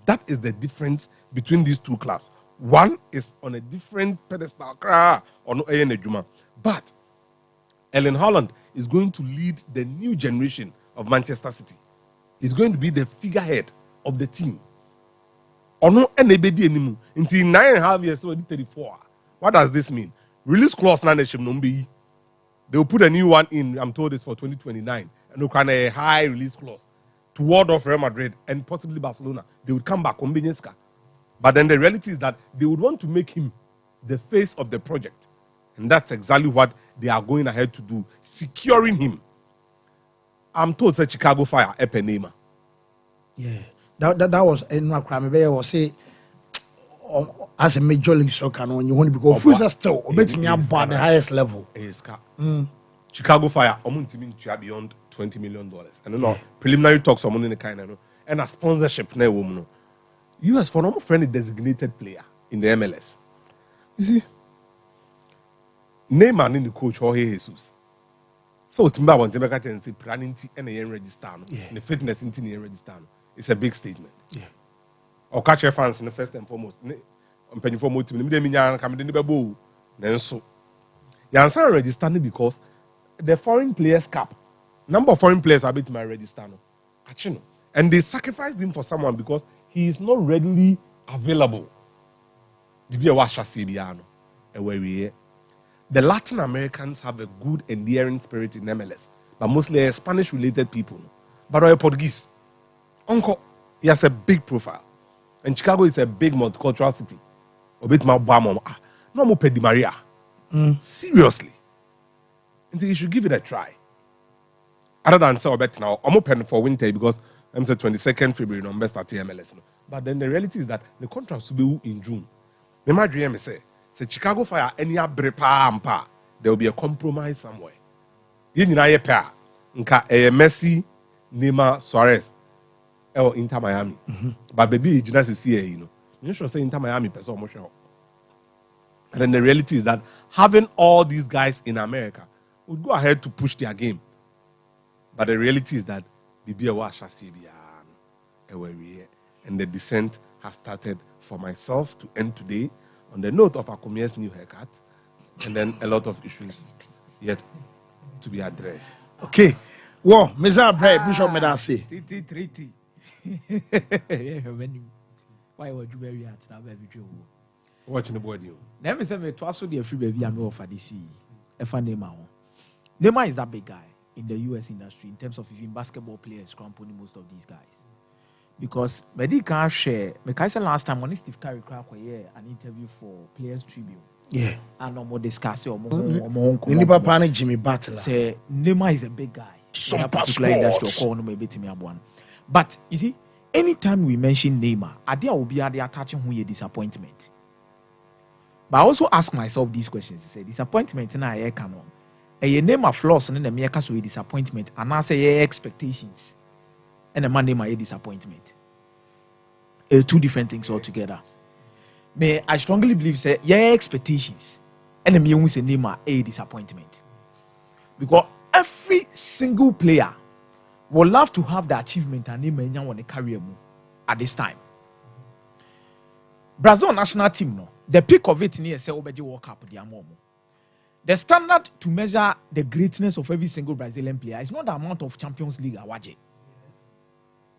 That is the difference between these two clubs. One is on a different pedestal or no Juma. But Erling Haaland is going to lead the new generation of Manchester City. He's going to be the figurehead of the team. Or no anybody anymore. Until 9.5 years old, 34. What does this mean? Release clause na they will put a new one in, I'm told it's for 2029. And we can a high release clause to ward off Real Madrid and possibly Barcelona. They would come back on Benyeska. But then the reality is that they would want to make him the face of the project. And that's exactly what they are going ahead to do, securing him. I'm told that Chicago Fire, Neymar. Yeah, that was a crime. I was say, as a major league soccer, when you want to go, Fusa still, betting about the highest level. Chicago Fire, beyond $20 million. And you know, preliminary talks are in the kind of and a sponsorship na woman. US for no friendly designated player in the MLS. You see, Neymar in the coach Jorge Jesus. So Timba want to make a say planning and a register, the fitness in the register. It's a big statement. Yeah. Or catch your fans in the first and foremost. I'm penny for motive. Then so. You answer register because the foreign players cap. Number of foreign players are bit my register. And they sacrificed him for someone because he is not readily available. The Latin Americans have a good, endearing spirit in MLS, but mostly Spanish-related people. But they're Portuguese. Uncle, he has a big profile. And Chicago is a big multicultural city. A bit more Bama. No more Di Maria. Seriously. And you should give it a try. Other than say, now, I'm open for winter because I'm saying 22nd February, no, best at MLS. But then the reality is that the contract will be in June. My dream is say Chicago Fire any brepa there will be a compromise somewhere. You know, Messi, Neymar, Suarez, or Inter Miami. But baby, Jonas is here, you know. You should say Inter Miami person more sure. And then the reality is that having all these guys in America would go ahead to push their game. But the reality is that and the descent has started for myself to end today on the note of Akumia's new haircut, and then a lot of issues yet to be addressed. Okay. Well, Mr. Bray, Bishop Medasi. Treaty. Why would you very at now, baby Joe? Watching the body. Let me say, me twice the free baby I'm over this. Neymar. Neymar is that big guy in the US industry in terms of even basketball players cramping most of these guys. Because Medi can't share. I said last time when Steve Curry cracked an interview for Players Tribune. Yeah. And no more discussing or Jimmy Butler. Say Neymar is a big guy. Sompa industry. But you see, anytime we mention Neymar, there will be attaching who your disappointment. But I also ask myself these questions. Say disappointment in a canon. A Neymar flaws and then the mere disappointment and I say expectations. And a man name my disappointment. Two different things altogether. May I strongly believe say expectations and the me say name a disappointment. Because every single player will love to have the achievement and name anyone want to carry at this time. Brazil national team no, the peak of it near say Obeji World Cup the amomo. The standard to measure the greatness of every single Brazilian player is not the amount of Champions League awaje.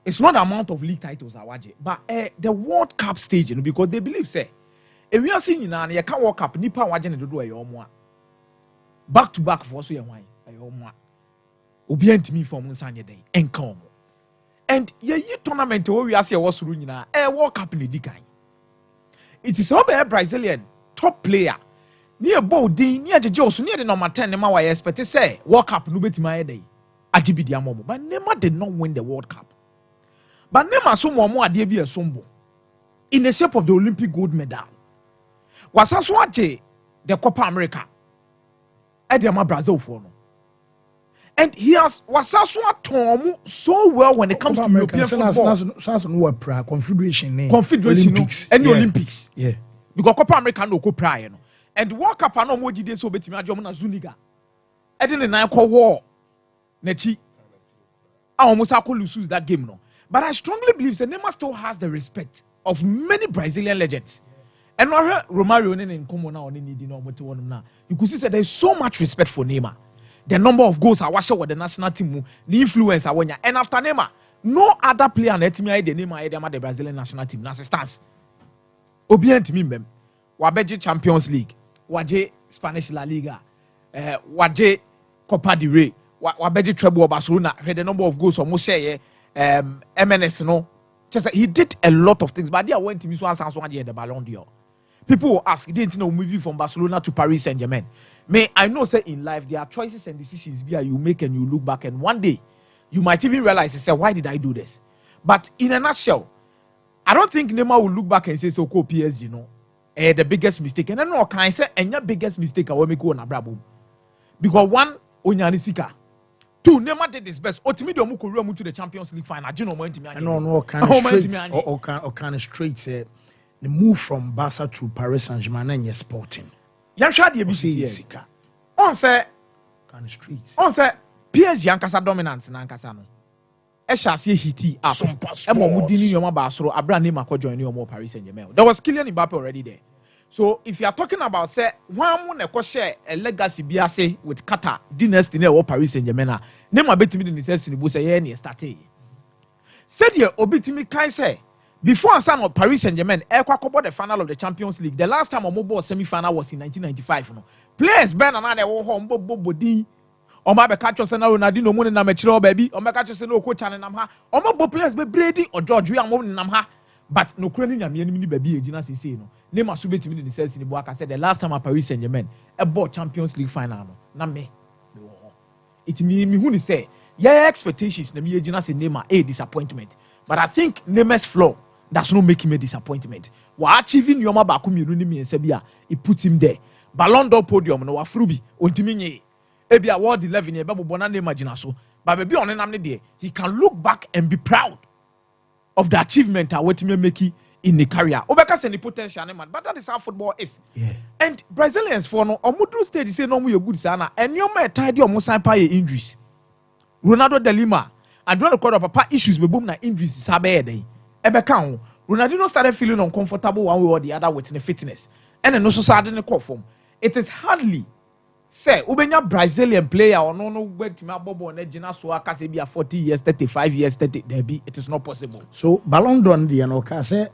It's not the amount of league titles awaje, but the World Cup stage, you know, because they believe say if we are seeing now, you can't World Cup, nipa awaje ne dodo ayo mo. Back to back for so ye wan ayo mo. Obi antimi form nsanye den enka omo. And ye tournament we are see was ru nyina World Cup ne di kan. It is a Brazilian top player. Near Bodin, near the Jones, near the number 10, the expect to say, World Cup, no betima day. Ajibidi amomo. But Neymar did not win the World Cup. But Neymar so more adie bi esombo in the shape of the Olympic gold medal. Wasaso aje the Copa America. Ediama Brazil for no. And he has wasaso atom so well when it comes to European football. No confederation Olympics and yeah. Olympics. Yeah. Because Copa America no ko prior no. And World Cup no mo jide so betimi adwo na Zuniga. Edin na ko war na chi. Almost lose that game no. But I strongly believe that Neymar still has the respect of many Brazilian legends. And Romario and Nkomo now only need no. You could see that there is so much respect for Neymar. The number of goals I watch with the national team, the influence I want. And after Neymar, no other player on the Neymar the Brazilian national team. That's a stance. Obedient me, Wabeji Champions League, Waje Spanish La Liga, Waje Copa del Rey, Wabeji treble Barcelona. Had the number of goals almost say MNS no. Just he did a lot of things, but they went to me so the Ballon d'Or. People will ask, didn't know moving from Barcelona to Paris Saint-Germain. I know say in life there are choices and decisions you make and you look back and one day you might even realize say why did I do this? But in a nutshell, I don't think Neymar will look back and say so called PSG the biggest mistake. And I know can I say any biggest mistake I will make on Abraham. Because one Onyanisika. Two, Neymar did his best. Ultimately, we could move to the Champions League final. No, kind of straight. The move from Barca to Paris Saint-Germain and Sporting. Yan shadi ebisi. On say kind of streets. On say PSG ankasa dominance na ankasa no. E shase hiti up. E mo mudini yoma ba soro Abra Neymar ko join yomo Paris Saint-Germain. There was Kylian Mbappe already there. So if you are talking about say one mo na ko share a legacy biase with Qatar dynasty na wo Paris Saint-Germain na Neymar betimi the necessity bo say ye na start. Said ye obitimi kai say before Asan of Paris Saint-Germain, Ekwakobo the final of the Champions League. The last time Omobo semi-final was in 1995. No? Players Ben and I were home Bodi. Omabe catch us and Ronaldinho Moon and Metro baby. Omabe catch us and Coach and Namha. Omobo players be Brady or George William Namha. But no Ukrainian and baby, Gina say no. Neymar Subit me the sense in the book. I said the last time at Paris Saint-Germain, a bought Champions League final. Na me. It mean me who say, yeah, expectations, the me Gina say Neymar a disappointment. But I think Neymar's flaw. That's not making him a disappointment. We're achieving Yoma Bakumi Runimi and Sebia. It puts him there. Ballon d'Or podium, no Afrubi, Ultimini, Ebi Award 11, a Babu Bonane Imaginaso. But maybe on an day, he can look back and be proud of the achievement I want to make in the career. Obeka and the potential, but that is how football is. Yeah. And Brazilians for no, Omudu stage say no more good sana, and you're my tidy almost injuries. Ronaldo de Lima, I don't recall papa issues with boom na injuries, Sabe. Ebeka Ronaldinho started feeling uncomfortable one way or the other with the fitness. And then also started in the court form. It is hardly say Ubenya Brazilian player or no wait to my bobo and Gina Suaka say be 40 years, 35 years, 30 there be it is not possible. So Ballon d'Or the no say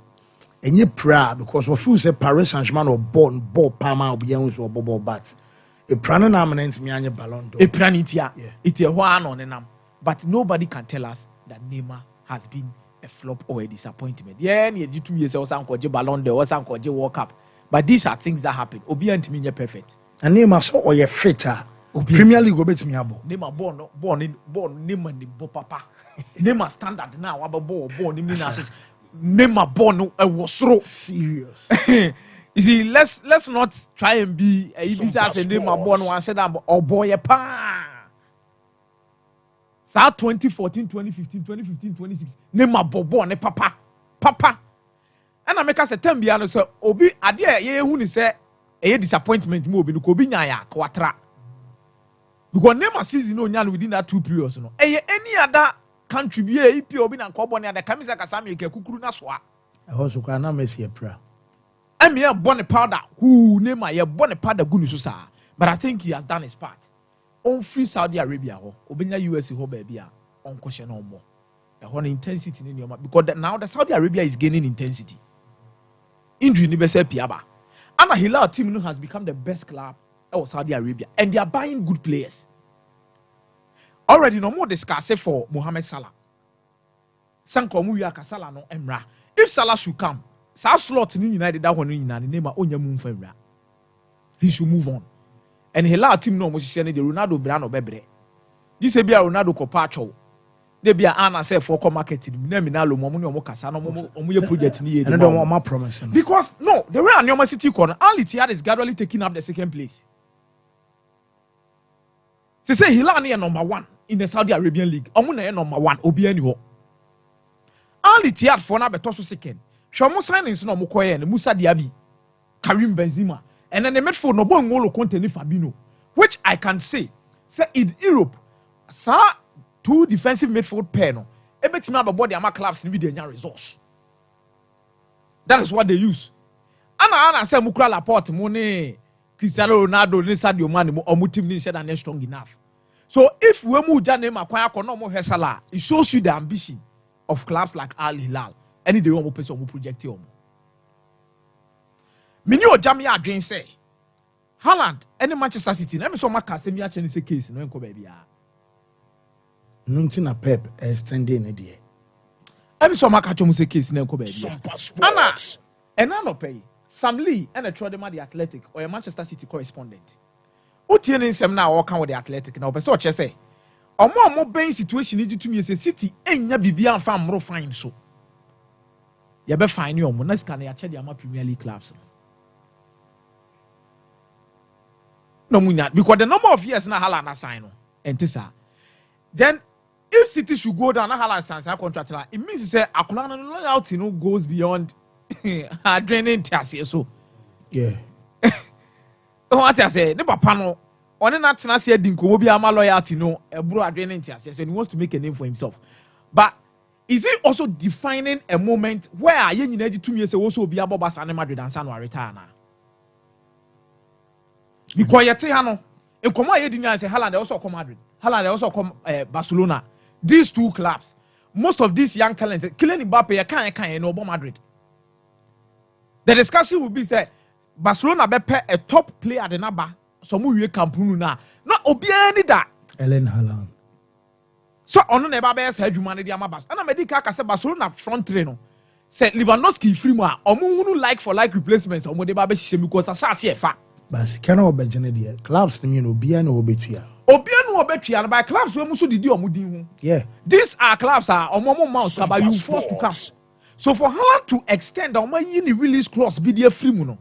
and you proud because of who say Paris Saint-Germain or born ball Palma or Beyonce or Bobo Bat. A prana nominate me and Ballon d'Or. A pranitia, it's a one on them. But nobody can tell us that Neymar has been a flop or a disappointment. Yeah, you do 2 years or something called Ballon d'Or or something called World Cup. But these are things that happen. Obi and me perfect. And Neymar so or your fitter. Premier League go bet me abo. Neymar born Neymar the bo papa. Neymar standard now abo born in Minas. Neymar born was so serious. You see, let's not try and be a Neymar born one said or boy a pa. 2014, 2015, 2016. Neymar bobo ne papa. And I make us a tembiano so obi adia ye hu ni say a disappointment mo obi no ko bi nya ya kwatra. Because Neymar season no nya within that 2 periods no. Any other country bi e pi obi na nko bone ada kamisa kasame ke kukuru na soa. E ho so kwa na Messi e pra. Emi e bone powder. Who Neymar ye bone powder gu ni so sa. But I think he has done his part. On free Saudi Arabia ho obenya US ho ba bia on question no more the whole intensity in your because now the Saudi Arabia is gaining intensity injury ni be say piaba and Hilal team no has become the best club of Saudi Arabia and they are buying good players already. No more discuss for Mohamed Salah sanko mu wi Salah no emra if Salah should come sa slot ni United that one ni na name onya mu mfa emra he should move on. And Hilal team no mo the Ronaldo Brano bebre. You say be a Ronaldo ko pacho. They be an say for marketing. Na minalo mo ni omo kasa no mo ye project ni and don't want promise. Because no, the way Anyoma City corner, Al Ittihad is gradually taking up the second place. They say Hilal is number 1 in the Saudi Arabian League. Omuna number 1. Obi anywho. Al Ittihad for na beto so second. Shamo signings no mo koye and Musa Diaby, Karim Benzema, and then the midfield no bo ngolo Conte ni Fabinho, which I can say in Europe, sir, 2 defensive midfield pair no. Everything about body ama clubs ni be the resource. That is what they use. Ana say Mukra Laporte money Cristiano Ronaldo ni Sadio Mane mo omu team ni said and strong enough. So if we move Neymar kwaya kono mo hesala, it shows you the ambition of clubs like Al Hilal. Any day omo person omo project omo. Mini o jam ya adwen say Haaland any Manchester City na me so maka say me a chene say case no enko ba bia. Nunti na Pep extending ne de. Every summer catch you say case na enko ba bia. Ana ena no pay. Sam Lee and a Trodema the Athletic or a Manchester City correspondent. Uti ni nsem na work with the Athletic na opeso che say. Omo ben situation need to me say City enya bibia amfa mro fine so. Ya be fine omo na sika na ya che the ama Premier League clubs. No munya because the number of years na Haaland na sign no. Enti sa. Then if City should go down na Haaland sign a contract la, it means say akola no loyalty no goes beyond draining tiase so. Yeah. What I say, ne papa no one na tena se di nkomo bi ama loyalty no ebro draining tiase so he wants to make a name for himself. But is he also defining a moment where ye nyina di 2 years also obi aboba sa ne Madrid and San retire na? Because yete ha no nkomo aye di nyan say Haaland also come Madrid. Haaland also come Barcelona. These 2 clubs, most of these young talents, Kylian Mbappe can no Madrid. The discussion will be say Barcelona be pay a top player at the number. So we campaign na. No obi any that. Ellen Haaland. So ono na be say adwuma ne dia ma Barcelona. Na medical ka say Barcelona front three no. Say Lewandowski free mo a omo hunu like for like replacements omo de ba be hye because asase e fa. But can we be generally clubs ni no obi na obetua. Obi na obetua na by clubs we muso didi omo din ho. Yeah. These are clubs are omo mouse but you forced to come. So for Haaland to extend omo yi release clause be there free mo no.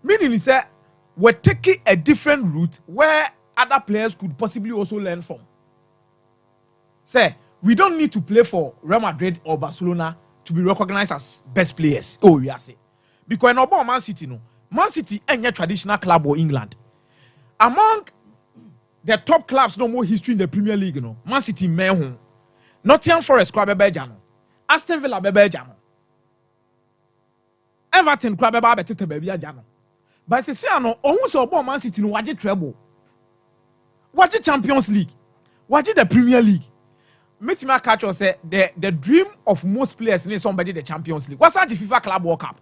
Meaning is that we're taking a different route where other players could possibly also learn from. Say, we don't need to play for Real Madrid or Barcelona to be recognized as best players. Oh, we are saying. Because in about Man City, no. Man City ain't a traditional club or England. Among the top clubs, no more history in the Premier League, no. Man City, Mayhun. Nottingham Forest, Kwabebejano. Aston Villa, Bebejano. Everton, Kwabebejano. But say no, almost all Man City no watch treble. Watch the Champions League. Watch the Premier League. Meet me catch us say the dream of most players need somebody the Champions League. What's that the FIFA Club World Cup?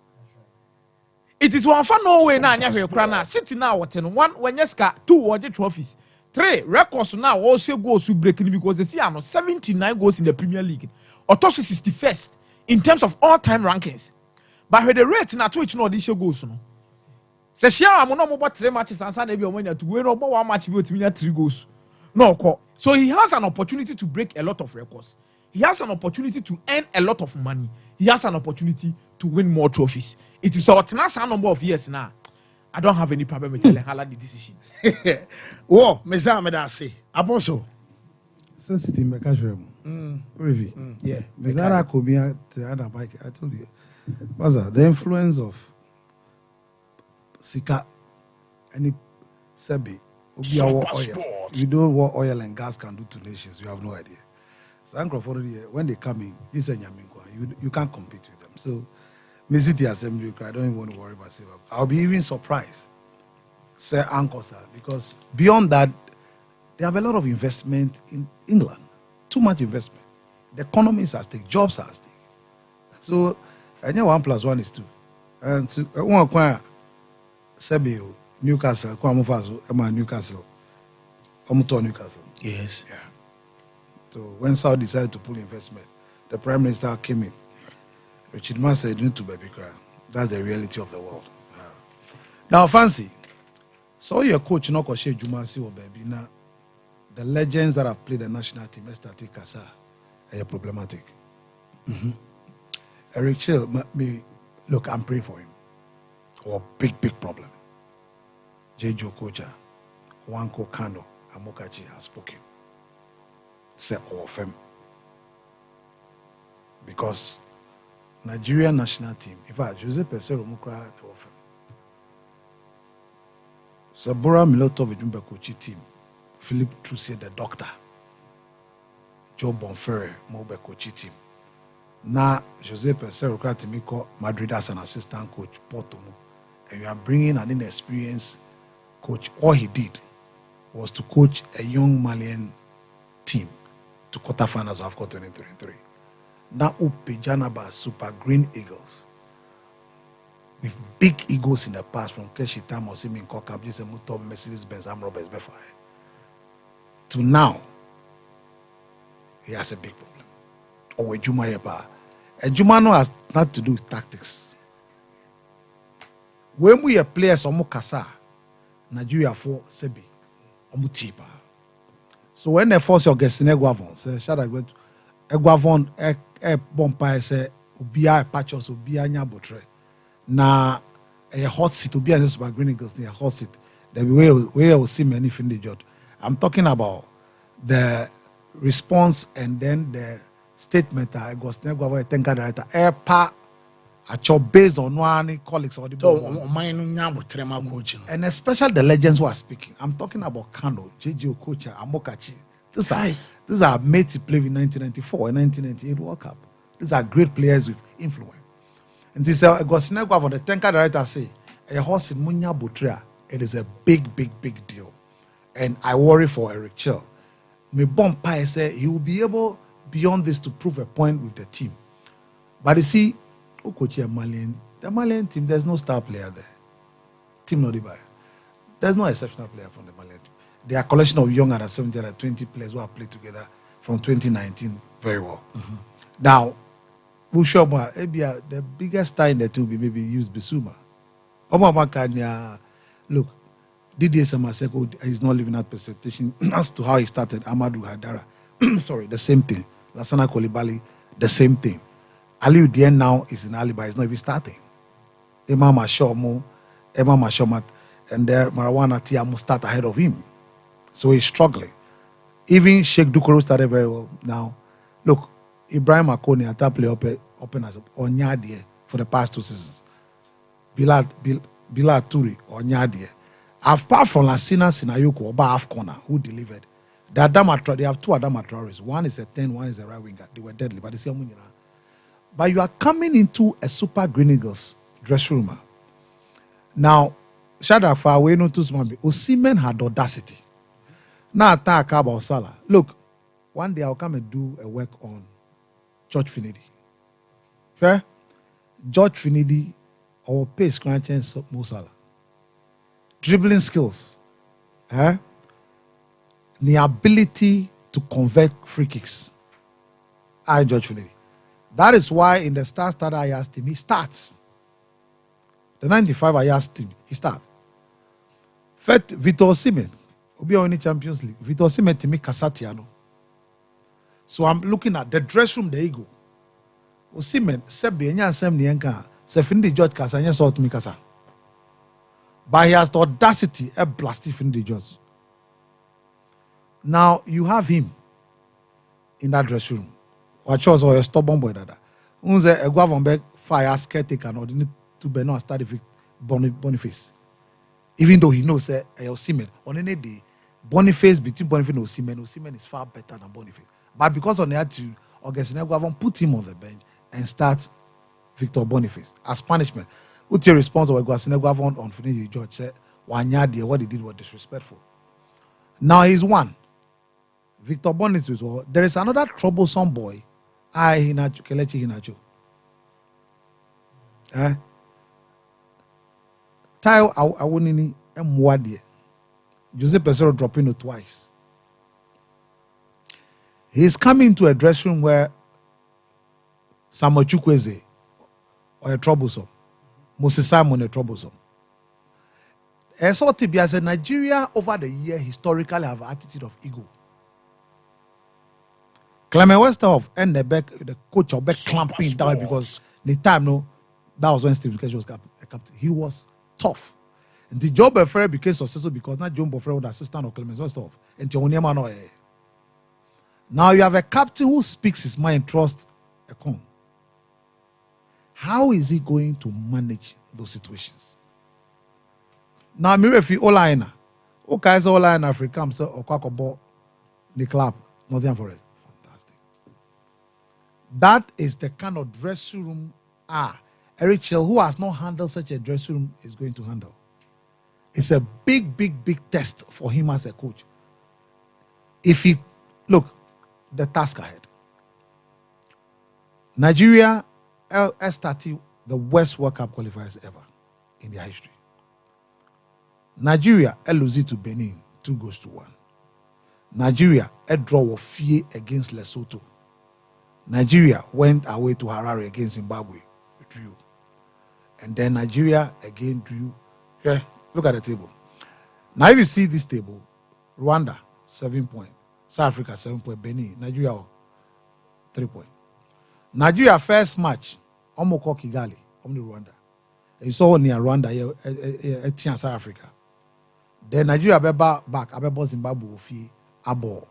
It is one for no way now nya City now what 1 when yeska 2 watch trophies. 3 records now also goals to breaking because they see 79 goals in the Premier League. Otoso 61st in terms of all-time rankings. But with the rate na to which no this goals no. Se share am no mo 3 matches and say be omanya to we no 1 match be otimi 3 goals. No call. So he has an opportunity to break a lot of records. He has an opportunity to earn a lot of money. He has an opportunity to win more trophies. It is a number of years now. I don't have any problem with telling Haaland the decision. Whoa, me da say. Apostle. Sensitive me catch them. Yeah. Mezara komia te other bike. I told you. Baza, the influence of Sika any Sebi oil. You know what oil and gas can do to nations. You have no idea. When they come in, you can't compete with them. So, visit the assembly. I don't even want to worry about it. I'll be even surprised, say Uncle Sir, because beyond that, they have a lot of investment in England. Too much investment. The economy is at stake. Jobs are at stake. So, I know 1 + 1 is 2. And so, Sebio, Newcastle, Newcastle, Newcastle. Yes. Yeah. So when Saudi decided to pull investment, the Prime Minister came in. Richard Man said, "You need to be bigger." That's the reality of the world. Now, fancy. So your coach no share Juma si or baby na the legends that have played the national team, Estati Kasa, are problematic. Eric Chill, look, I'm praying for him. Or big problem. J.J. Okocha, Wanko Kano, Amokachi has spoken. Say all of them. Because Nigerian national team, in fact, Jose Pesero Mukra, all of them. Sabora Milotov Idumbekochi team, Philip Trussier, the doctor, Joe Bonferre, Mobekochi team. Now, Jose Pesero Kratimiko, Madrid as an assistant coach, Porto. And you are bringing an inexperienced coach. All he did was to coach a young Malian team to quarterfinals of AFCON 2023. Now, Upejanaba Super Green Eagles, with big egos in the past from Keshita Mosimi Kokab, Muto, Mercedes-Benz, Roberts Befai, to now, he has a big problem. Or Juma Yeba. Jumano has nothing to do with tactics. When we are players omu kasa, Nigeria for Sebi, omu tipa. So when they force your guests in Eguavon, say shout out Eguavon bompa say ubia patchos ubia nyabotre. Na a hot seat ubia just by Green Eagles near hot seat. The way will see many fin the judge. I'm talking about the response and then the statement I got Eguavon Tenka director airpa. Based on one colleagues or the and especially the legends who are speaking. I'm talking about Kano, J.J. Okocha, Amokachi. These are mates who played in 1994 and 1998 World Cup. These are great players with influence. And this is Gosine for the tanker director say a horse in Munya Butria. It is a big deal. And I worry for Eric Chell. Me Bompai say he will be able beyond this to prove a point with the team. But you see, the Malian team, there's no star player there. Team not buy. There's no exceptional player from the Malian team. They are a collection of young under 17 and 20 players who have played together from 2019 very well. Now, the biggest star in the team will be maybe used Bissouma. Look, Didier Samaseko is not living that presentation as to how he started. Amadou Haidara, sorry, the same thing. Lassana Coulibaly, the same thing. Aliou Dieng now is in Ali, but he's not even starting. Emma Mashomat, and Marwana Tiamu start ahead of him. So he's struggling. Even Sheikh Dukoro started very well. Now, look, Ibrahim Akoni at that play open as Onyadie for the past 2 seasons. Bilal Turi, Onyadie. Apart from Lassina Sinayoko, Oba half corner, who delivered. They have 2 Adama Traorés. One is a 10, one is a right winger. They were deadly, but they say Munyina. But you are coming into a Super Green Eagles dressing room. Now, Shadrach Fawe noticed Osimhen had audacity. Now attack about Salah. Look, one day I'll come and do a work on George Finidi. Okay? George Finidi, our pace crunching Mo Salah. Dribbling skills. The ability to convert free kicks. George Finidi. That is why in the start I asked him, he starts. The 95 I asked him, he starts. First, Victor Osimhen, Obi in Champions League. Victor Osimhen to me Kasatiano. So I'm looking at the dressing room, there you go. Osimhen, Sebi, Enya Sem Nienka, Sefindi George Kasanya Salt Mikasa. But he has the audacity of blasting Finidi George. Now you have him in that dressing room. Wachos or a stubborn boy that. Unze Eguavon fire caretaker and ordinate to be not start Boniface. Even though he knows that Osimhen on any day, Boniface between Boniface and Osimhen is far better than Boniface. But because on the attitude, Augustine Eguavon put him on the bench and start Victor Boniface as punishment. What's your response of Augustine Eguavon on Finidi George said, Wanyadi, what he did was disrespectful. Now he's one. Victor Boniface, there is another troublesome boy. Kelechi Hinacho. Tayo Awunini Mwadie. Jose Pesero dropping it twice. He's coming to a dressing room where Samuel Chukwueze or a troublesome. Moses Simon a troublesome. Nigeria over the year historically have an attitude of ego. Clement Westerhoff and the coach of back clamping down because the time no, that was when Steve Keshi was captain. He was tough. And the job of Ferrer became successful because not John Bofre was the assistant of Clement Westerhoff. And now you have a captain who speaks his mind, trust a con. How is he going to manage those situations? Now, Mirefi Olaina. Okay, so Olaina Africa, so Okwakobo, the club, Northern Forest. Fantastic. That is the kind of dressing room Eric Chell, who has not handled such a dressing room, is going to handle. It's a big, big, big test for him as a coach. If he, look, the task ahead. Nigeria started the worst World Cup qualifiers ever in their history. Nigeria lose to Benin 2-1. Nigeria draw with fear against Lesotho. Nigeria went away to Harare against Zimbabwe, drew. And then Nigeria again drew. Okay, look at the table. Now if you see this table, Rwanda 7 points, South Africa 7 points, Benin, Nigeria 3 points. Nigeria first match, Omoko Kigali, only Rwanda. You saw near Rwanda, South Africa. Then Nigeria back, Abeba Zimbabwe, Abo,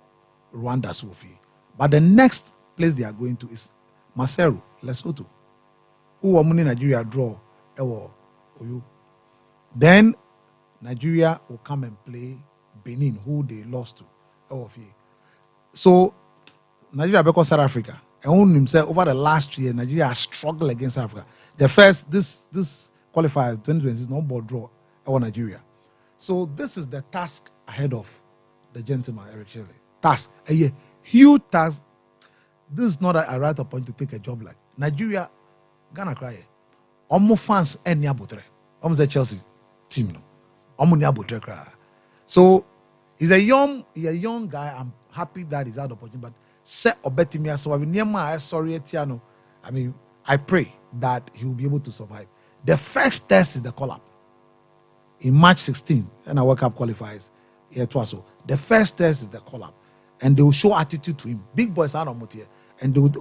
Rwanda, Sophie. But the next place they are going to is Maseru, Lesotho. Who will Nigeria draw? Then Nigeria will come and play Benin, who they lost to. So Nigeria because South Africa. And on himself over the last year, Nigeria has struggled against South Africa. The first this qualifier 2020 is no ball draw over Nigeria. So this is the task ahead of the gentleman Eric Shelley. Task, a huge task. This is not a right point to take a job like Nigeria. Ghana cry. Almost fans any abutre. Almost a Chelsea team, no. Almost abutre cry. So he's a young guy. I'm happy that he's out of opportunity, but set obetimia so Neymar sorry Etiano. I mean, I pray that he will be able to survive. The first test is the call-up. In March 16, and our World Cup qualifiers, the first test is the call-up. And they will show attitude to him. Big boys are not here. And they would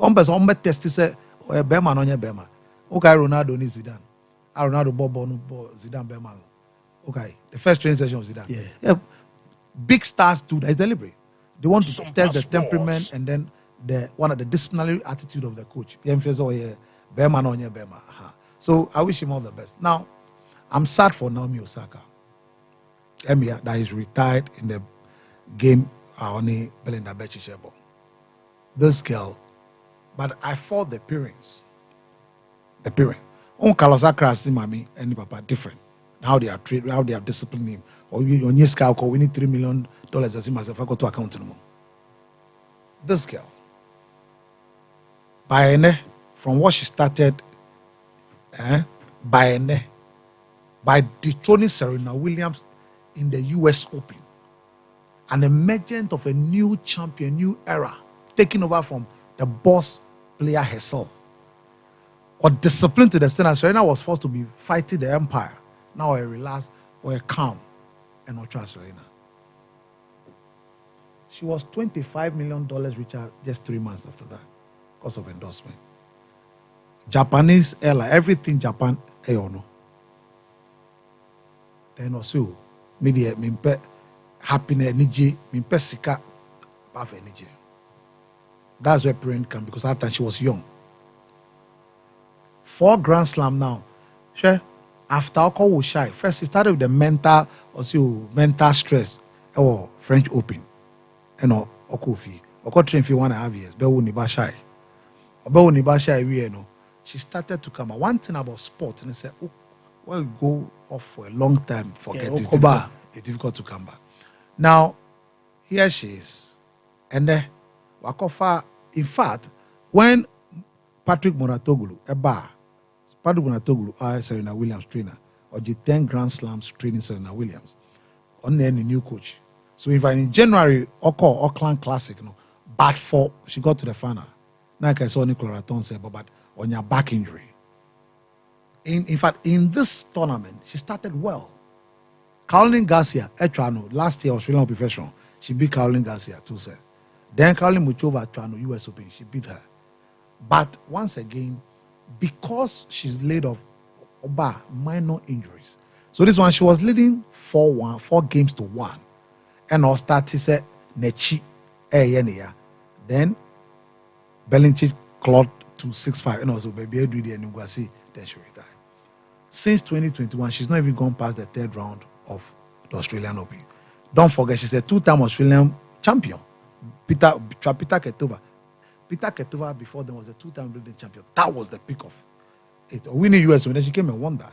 test to say, Bema no Bema. Okay, Ronaldo needs Zidane. Ronaldo Bobo Zidane Bema. Okay, the first training session of Zidane. Yeah. Big stars do that. It's deliberate. They want to test the temperament and then one of the disciplinary attitude of the coach. Bema no Bema. So I wish him all the best. Now, I'm sad for Naomi Osaka. Emia that is retired in the game Aoni Belinda Bechichebo. This girl, but I fought the parents. The parent. On Kalosakra Mami and Papa different. How they are treated, how they have disciplined him. Or you on your scalp, we need $3 million as myself. I go to account to them. This girl, from what she started, by dethroning Serena Williams in the US Open, an emergence of a new champion, new era, taking over from the boss player herself, or discipline to the extent that Serena was forced to be fighting the empire. Now a relaxed or a calm and not trust Serena. She was $25 million richer just 3 months after that because of endorsement. Japanese airline, everything Japan no. Then also, media mimpe happiness, energy, mimpe sika, above energy. That's where parent come because at that time she was young. 4 Grand Slam now. She after alcohol was shy. First, she started with the mental stress. French Open, Okofi. Train for 1.5 years. But when you shy, she started to come. One thing about sport, and I said, well, go off for a long time, forget it's difficult to come back. Now, here she is. And Wakofa, in fact, when Patrick Monatoglu, Serena Williams trainer, or the 10 Grand Slams training Serena Williams, on any new coach. So if in January, Auckland Classic, but for she got to the final. Now I saw Nicola Raton say, but on your back injury. In fact, in this tournament, she started well. Caroline Garcia, last year Australian professional, she beat Caroline Garcia 2 sets. Then Caroline Muchova to an US Open, she beat her. But once again, because she's laid off minor injuries. So this one, she was leading 4-1, 4-1. And our started said Nechi then Belinchik clawed to 6-5. And also baby Edwidi and Ngwasi, then she retired. Since 2021, she's not even gone past the 3rd round of the Australian Open. Don't forget, she's a 2-time Australian champion. Peter Ketova. Peter Ketova before them was a 2-time Wimbledon champion. That was the peak of it. Winning US Open, then she came and won that.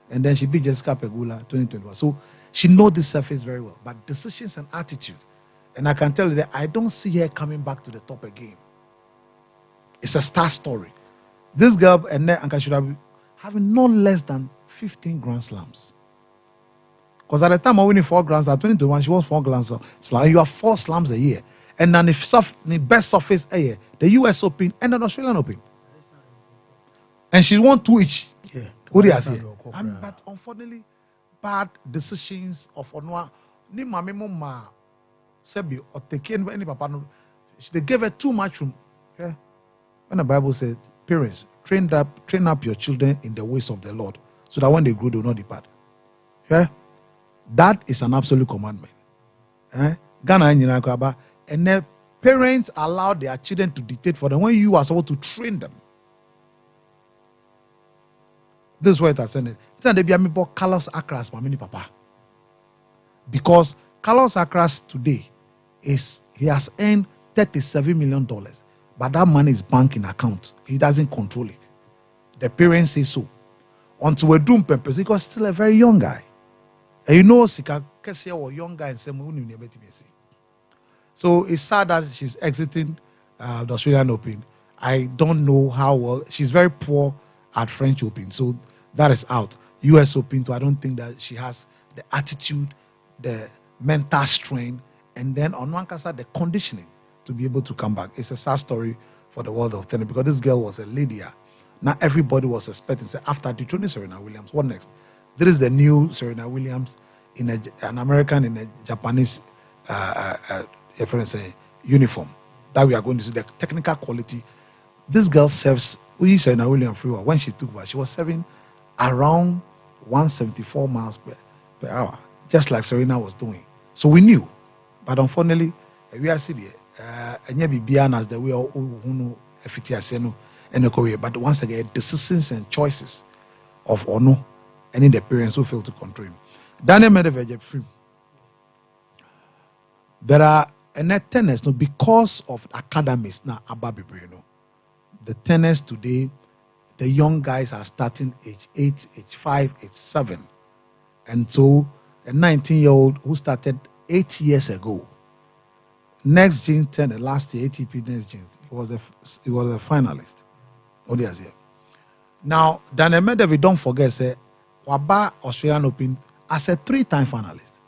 And then she beat Jessica Pegula 2021. So she knows this surface very well. But decisions and attitude. And I can tell you that I don't see her coming back to the top again. It's a star story. This girl and Anka should have having no less than 15 Grand Slams. Because at the time of winning 4 Grand Slams, 2021, she was 4 Grand Slams. You have 4 slams a year. And then the best surface a year, the US Open and the Australian Open. And she won 2 each. Yeah. What do you say? But unfortunately, bad decisions of Onwa. Ni mami ma sebi or taken any papa. They gave her too much room. Yeah. When the Bible says, parents, train up your children in the ways of the Lord, so that when they grow, they will not depart. Yeah. That is an absolute commandment. Ghana and the parents allow their children to dictate for them when you are supposed to train them. This is what it has said. They be Carlos Akras, my mini papa. Because Carlos Akras today he has earned $37 million, but that money is bank in account. He doesn't control it. The parents say so. Until we're doing purpose, because still a very young guy. And you know, Sika Kessia or young guy and say, so it's sad that she's exiting the Australian Open. I don't know how well. She's very poor at French Open, so that is out. US Open, so I don't think that she has the attitude, the mental strain, and then on one side, the conditioning to be able to come back. It's a sad story for the world of tennis because this girl was a lady. Now everybody was expecting, say, after dethroning Serena Williams, what next? There is the new Serena Williams in an American in a Japanese uniform that we are going to see the technical quality. This girl serves. We Serena Williams free when she took back, she was serving around 174 miles per hour, just like Serena was doing. So we knew, but unfortunately, we are sitting there. As the way who know and the but once again, decisions and choices of Ono and in the parents who fail to control him. Daniel Medvedev free. There are tennis no because of academies now Ababi Breno. The tennis today, the young guys are starting age 8, age 5, age 7. And so a 19-year-old who started 8 years ago, next Gen 10, the last year, ATP next Gen, he was a finalist. What do you say? Now, Daniel Medvedev, don't forget, say, Waba Australian Open as a 3-time finalist.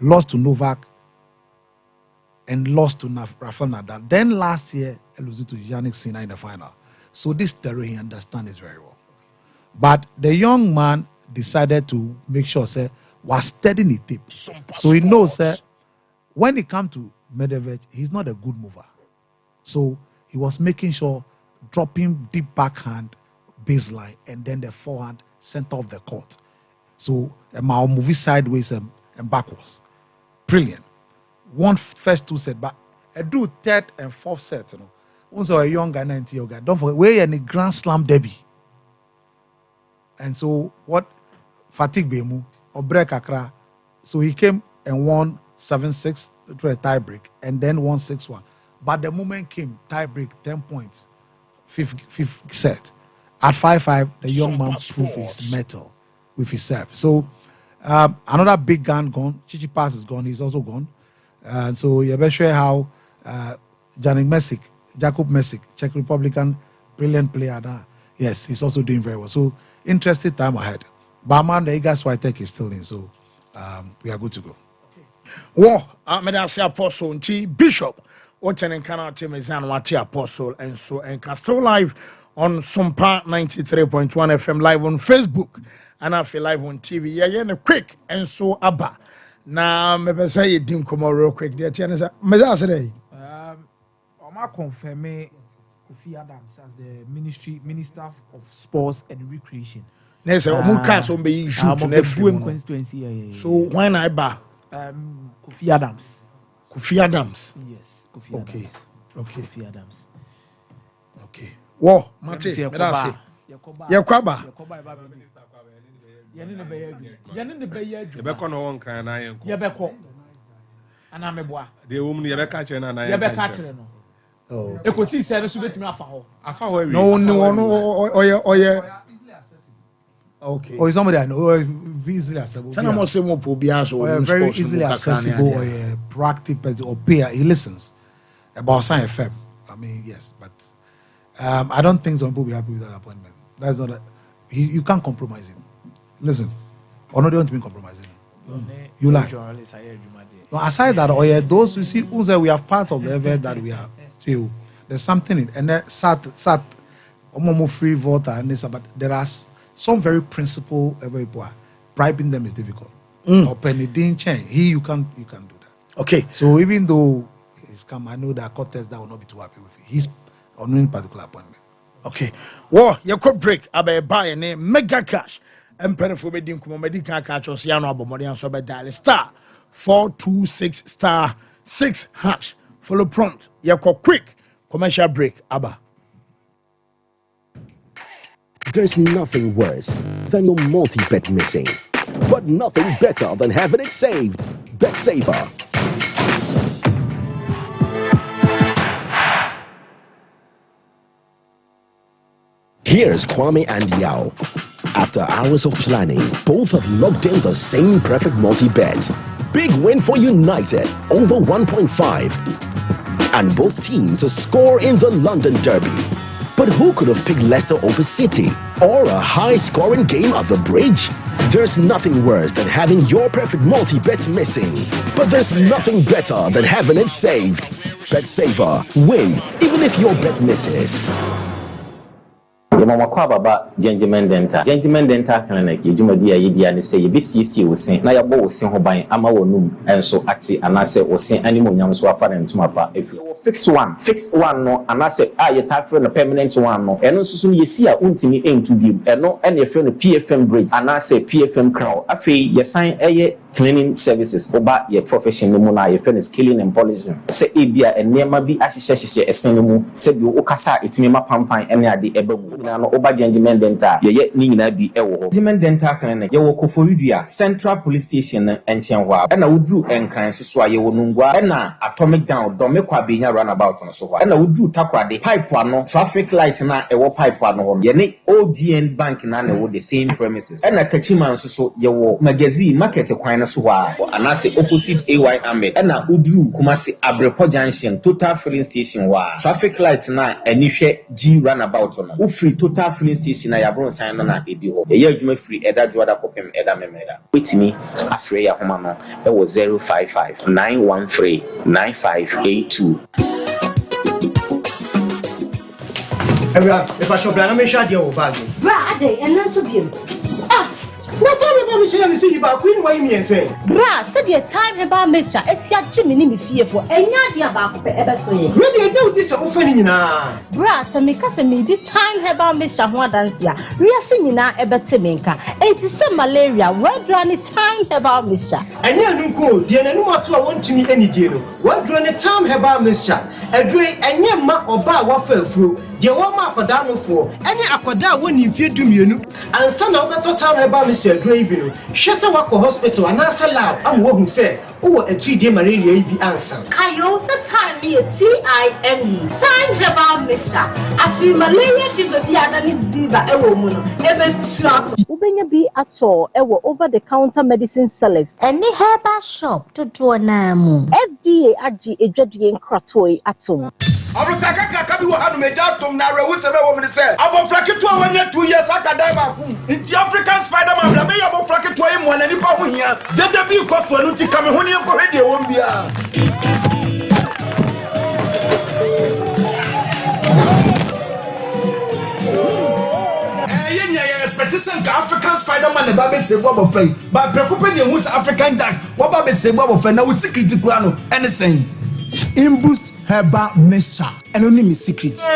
Lost to Novak and lost to Rafael Nadal. Then last year, he lost to Yannick Sinner in the final. So this theory he understands very well. But the young man decided to make sure, say, was studying the tip. So he knows, say, when it comes to Medvedev, he's not a good mover. So he was making sure, dropping deep backhand, baseline, and then the forehand, center of the court. So Mao movie sideways and backwards. Brilliant. Won first 2 sets, but I do 3rd and 4th set. Also a young guy, 90-year-old guy. Don't forget, we're in a Grand Slam derby. And so what? Fatigue Bemu or break Accra. So he came and won 7-6 to a tie break and then won 6-1. But the moment came, tie break, 10 points, fifth set. At 5-5, the young man proved his mettle with his serve. So another big gun gone. Chichipas is gone. He's also gone. And so you're very sure how Jacob Mesic, Czech Republican, brilliant player. Yes, he's also doing very well. So interesting time ahead. Barman, the Eagles White is still in. So we are good to go. Well, I'm going to say Apostle Bishop. What an encounter team is an Apostle and so and still live on Sompa 93.1 FM live on Facebook and I feel live on TV. Yeah, quick and so Abba. Now, maybe say you didn't come out real quick. There, Tiana, I confirm Kofi Adams as the Minister of Sports and Recreation. Yes, so be shoot to every constituency. So when I ba Kofi Adams. Kofi Adams. Yes, Kofi Adams. Okay. Kofi Adams. Okay. Whoa, Mate, me da say. Yakwaba. Yɛne ne bɛyɛ adwuma. Yɛbɛkɔ no wɔn kran na yɛnkɔ. Yɛbɛkɔ. Ana meboa. De wo mu yɛbɛka kyerɛ na yɛbɛka. Yɛbɛka kyerɛ no. Oh. Ekosi sɛ no so betimi afa hɔ. Afa hɔ wi. No, okay. Or somebody I know easily accessible. Sana mo say mo po bia so very easily accessible or proactive or peer. He listens about Sign FM. I mean, yes, but I don't think some people will be happy with that appointment. That's not you can't compromise him. Listen, or not don't mean compromising. You like. No, aside that, those you see, we are part of the event that we are. So there's something in and then sat free voter and this, but there are some very principle very poor. Bribing them is difficult. Or penny didn't change. You can do that. Okay. So even though he's come, I know that Cortez that will not be too happy with it. He's on any particular appointment. Okay. Well, you could break about buy a name mega cash. Emperor for bedding medical catch or Siano Abomodian so by dial *426*6#. Follow prompt. You quick commercial break. Abba. There's nothing worse than your multi-bet missing, but nothing better than having it saved. Bet saver. Here's Kwame and Yao. After hours of planning, both have locked in the same perfect multi-bet. Big win for United, over 1.5. And both teams to score in the London Derby. But who could have picked Leicester over City? Or a high-scoring game at the Bridge? There's nothing worse than having your perfect multi-bet missing. But there's nothing better than having it saved. Bet saver. Win, even if your bet misses. Mama kwa baba Gentleman Dental Clinic yedwumadi ayedi ane say yebesiesie wosen na yabo wosen ho ban ama wonum enso ate anase wosen animonyam so afa ntuma pa efi fix one no anase ye tafre no permanent one no eno nso so yesi a untimi entu bi eno ene efe no PFM bridge anase PFM crown afi yesan eye cleaning services oba ye profession no mu na ye fe scaling and polishing se ebia enema bi ahyehyehye esen no mu se bi okasa etimi mapampan ene ade eba mu no oba Gentleman Dental ye ni nyina bi ewo Gentleman Dental Clinic ye wo Koforidua Central Police Station enchen ho na wodru enkran so a ye wo nungwa na atomic down do mekwa benya runabout no so ho na wodru takwade pipe ano traffic light na ewo pipe ano ho ye ne OGN bank na wo the same premises na kachiman so ye wo magazine market kwan so ho anase opposite AY Ambe na wodru Kumasi Abrepo Junction Total Filling Station wa traffic light na anihwe G runabout no wo free Total Filling Station na yabron sign na edi ho ye adwuma free eda juada popem eda memeda wetimi afre ya homa no e wo 055 913 9582 if I shop na me shade o bag bra ade enen so biem what time about me share see you back queen why me say bra said the time about me sha esia gimi ni me fie fo enya dia ba ko pe ebe so ye we dey do this o fa ni nyina bra se me ka se me di time about me sha ho adanse a wiase nyina ebe te me nka enti se malaria we dra ni time about me sha enya nu ko die nanu mato a wontumi ani die no we dra ni time about me sha edre enye ma oba wa fa afuro de wo ma akoda no fo ene akoda woni mfie dumienu ansa na obeto time about me sha edre ibi no hwe se wako hospital anasa lab am wo hu se wo atride malaria ibi ansa ayo se time me TIME time about me sha afi malaria fever bi adani ziva ewo mu no ebe tua ubenya bi ato ewo over the counter medicine sellers any herbal shop to do na mu FDA agi edwadue nkratoi atom Obusaka kraka bi wo hanu meja tom na rewu sebe wo me se abofrake to wanya 2 years akadai ba ku nti African Spider-Man bla me abofrake to yi mo na nipa ho hia dede bi koso anu ti kame ho ne ko hwede wo bia expectation ka African Spider-Man ne ba be se gbo abofai ba prekope ne hu African Jack wo ba be se gbo abofai na wo secret kura no anything Imboost herbal mixture. And only me secrets.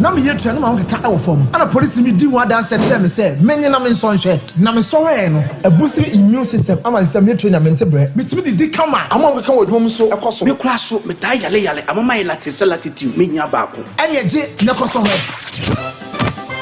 Now me yet to know how form. And a police me do what dance and say, many namin sonshare. Namin soeno. A boosting immune system. I'm a cemetery and mentebre. Meet me the come on. I'm on come with home so across me class so metayale. I'm my latitude, me yabaco. And yet, never saw her.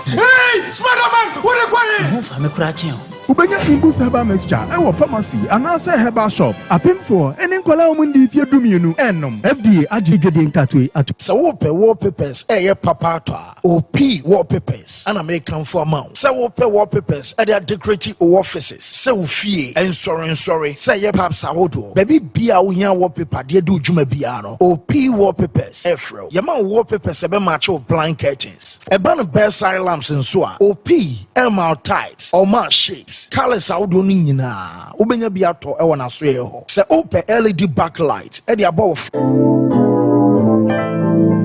Hey, Spider-Man, what are you going? I'm a cratching. Ubenya Imboost herbal mixture ewo pharmacy anase herbal shops apemfo eni nkwala omundi ifie dumienu enom FDA agigede ntatwe atu so wope wallpapers papa atwa OP wallpapers ana make am for amount so wope wallpapers they decorative offices so fie sorry say paps ahodo baby bia wo hia wallpaper de do djuma bia no OP wallpapers efro yama wallpapers be match blind curtains ban bedside lamps nso a OP MR types or match shapes colors out do nyina ubenya bi ato e wona so ye ho se open LED backlight e dey above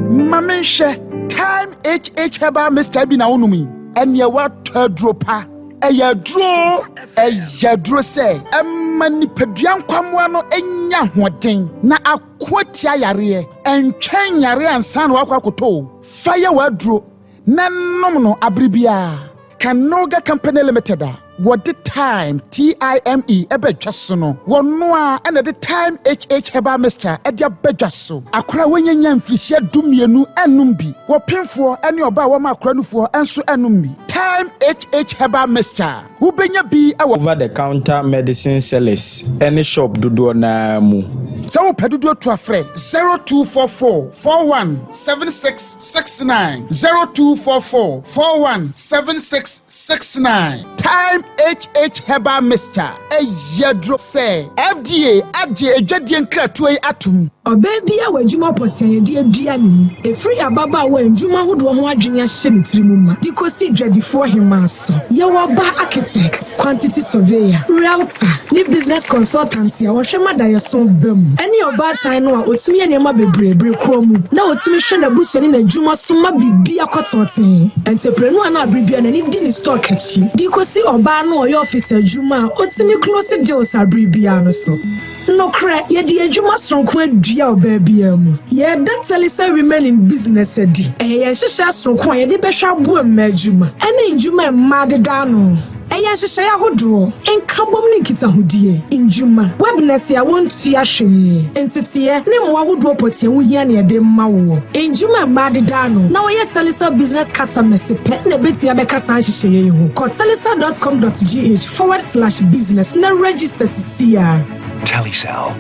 mamenhye time HH herbal mixture bi na wonumi ene wa tadropa eyadro say emani pedua nkwamwa no enya hoden na akwatia yare entwen yare ansa na wakwakoto fire wadro na nom no abribia Kanoga Company Limited what the time TIME ebe twasono wono a ene the time HH herbal mixture e dia bedwaso akora wonyanya mfirisia dumienu enum bi wo pemfo ene oba wo ma akora nufo enso enum bi time HH herbal mixture ubenya bi over the counter medicine sellers any shop dodo na mu so wo pedodo to afre 0244 417669 0244 417669 time HH herbal mixture yadro say FDA agye adwadie nkratoe atum obebia wadwuma poten de aduane efri ababa wa ndwuma hodo ho adwene ahye ntirimu ma dikosi dwadifo hemaso ye woba architect quantity surveyor realtor ni business consultant ya wo hwema da yeso bam eni oba tan no a otumi enema bebrebre kromu na otumi hwe na buso ni na dwuma so ma bibia kototen entrepreneur na abribia na ni di ni stock achi dikosi oba no oyo office adwuma otumi close deals abribia no so no cra ye di adwuma sonko adua obabia mu ye that telisa remain in business edi ye hyehyɛ sonko ye de behwa bo ma adwuma ene ndwuma ma de da no hyehyɛ ya hodo enkabom ne nkita hodie ndwuma webness ya wontu ahwe entitiye ne mo hodo potie wo hia ne de ma wo ndwuma ma de da no na wo ye telisa business customers pe na betia be kasa hyehyɛ ye ho kotelisa.com.gh/business na register sia Telecel,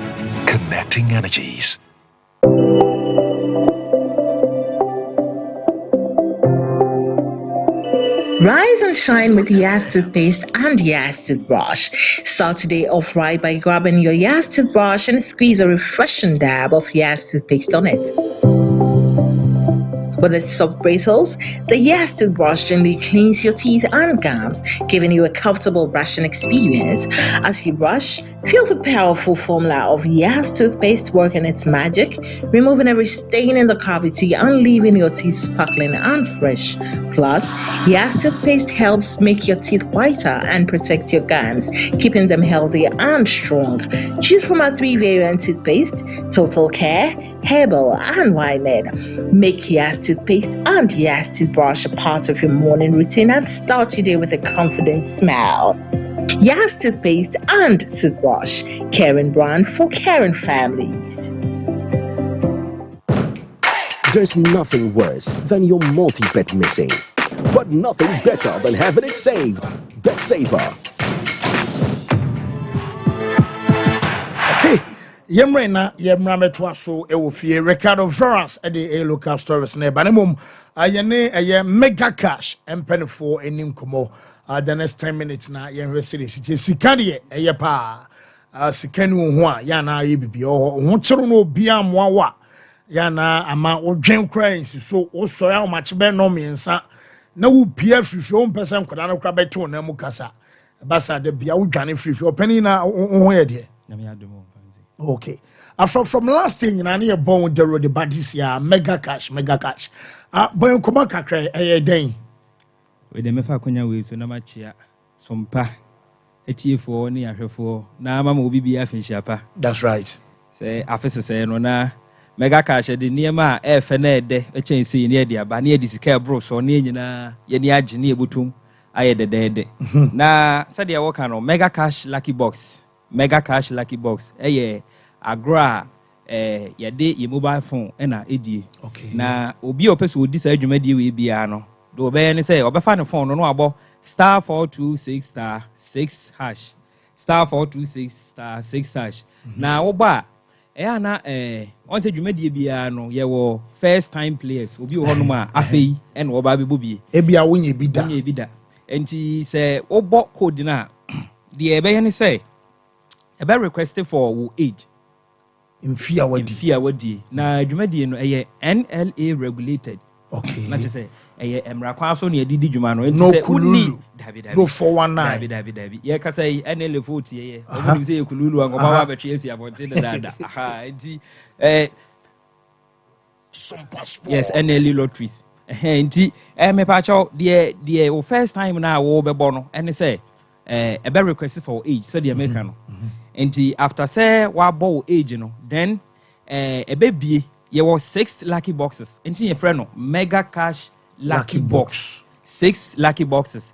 connecting energies. Rise and shine with Yas toothpaste and Yas toothbrush. Start today off right by grabbing your Yas toothbrush and squeeze a refreshing dab of Yas toothpaste on it. With its soft bristles, the Yas toothbrush gently cleans your teeth and gums, giving you a comfortable brushing experience. As you brush, feel the powerful formula of Yas toothpaste working its magic, removing every stain in the cavity and leaving your teeth sparkling and fresh. Plus, Yas toothpaste helps make your teeth whiter and protect your gums, keeping them healthy and strong. Choose from our 3 variant toothpaste: Total Care, Herbal, and Winehead. Make Yas toothpaste and Yas toothbrush a part of your morning routine and start your day with a confident smile. Yas toothpaste and toothbrush, caring brand for caring families. There's nothing worse than your multi-bet missing, but nothing better than having it saved. Bet saver. Yemra metwa so e wo fie Ricardo Veras e de local stories na ba ne mom aye mega cash empenfo enim komo the next 10 minutes na yen hwesere sika de eye pa sika ni wo ho a ya na aye bibi ho kyero no obi amwa wa ya na ama odwen kransi so wo so ya mache be no miensa na wo bia fifi o mpesa nkoda no kra beto na mu kasa basa de bia wo dwane fifi opani na ho ye de na me adomo. Okay. From last thing, you know, born the road, but this year, mega cash. Boy, come on, kakra, day. With the Mefaconia way, so no much here. Sompa, a tea for near her for. Now, Mamma will be a fin shapa. That's right. Say afese say no na mega cash de niema e fe na ede e chensi ne de aba ne de sika bro so ne nyina ye ne age ne ebutum aye de na said ya work no mega cash lucky box eye agra ye de your mobile phone na edie na obi opese odi sa adwumadi we bia no do be ne say obefa ne phone no abo star 426 star 6 hash star 426 star 6 hash na wo ba na on say dwumadi bia no ye wo first time players obi wo no ma afei e na wo ba bebo bie e bia wonye bi da enti say wo bo code na de e be ne say e be requested for wo age mfia wadi na dwumadi no NLA regulated na je say emra kwa so ne adidi dwuma no enti say uni no 419 dabi ye ka say NLA vote ye obi say kululu an oba ba betwe esi abonte dada aha enti Sompa sport yes NLA lotteries enti me pa cho the first time na wo be bo no ene say e be request for age say the American no enti after say wa bo age no then e be bie ye was 6 lucky boxes enti ye friend no mega cash lucky box 6 lucky boxes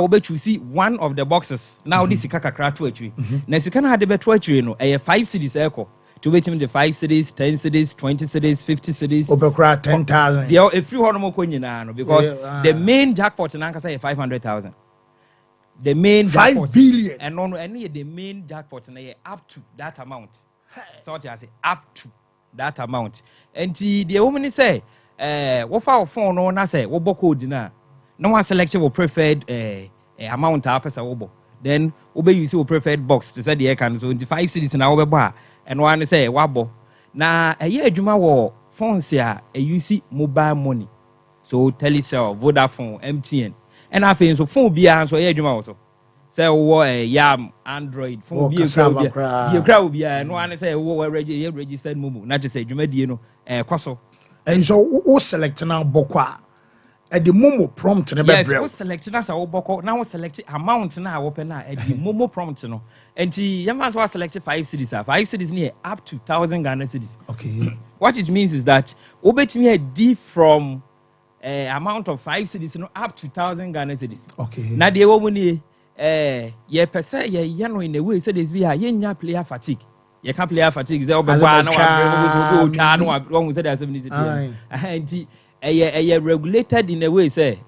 we be choose one of the boxes now this sika kakra to atwi na sika na de be to atwi no 5 cities eko to wait him the 5 cities 10 cities 20 cities 50 cities obekra 10,000 there if you hono mo konyina no because the main jackpot na nka say 500,000 the main 5 jackpot billion and no any the main jackpot na up to that amount so what I say up to that amount and the woman say what for phone no na say wo code na no one select your preferred amount a person wo then we use your preferred box to say the can so 25 cities na wo be and one say wabo na adwuma wo phones ya use mobile money so Telecel Vodafone MTN and I think so phone bia so adwuma wo so say wo yam Android phone bia kra bia no one say wo registered momo na just say adwuma die no kwaso and so wo select na bokwa at the momo prompt na be yes we select na so boko na we select amount na wo pe na at the momo prompt no enti yama so select 5 cities 5 cities near up to 1,000 Ghana cedis okay what it means is that obetimi a d from amount of 5 cities no up to 1,000 Ghana cedis okay na de wo mu ni ye pese ye no in a way so this be ye nya player fatigue ye can player fatigue ze obekwa na wa go twa no wa say that 70 city enti regulated in a way say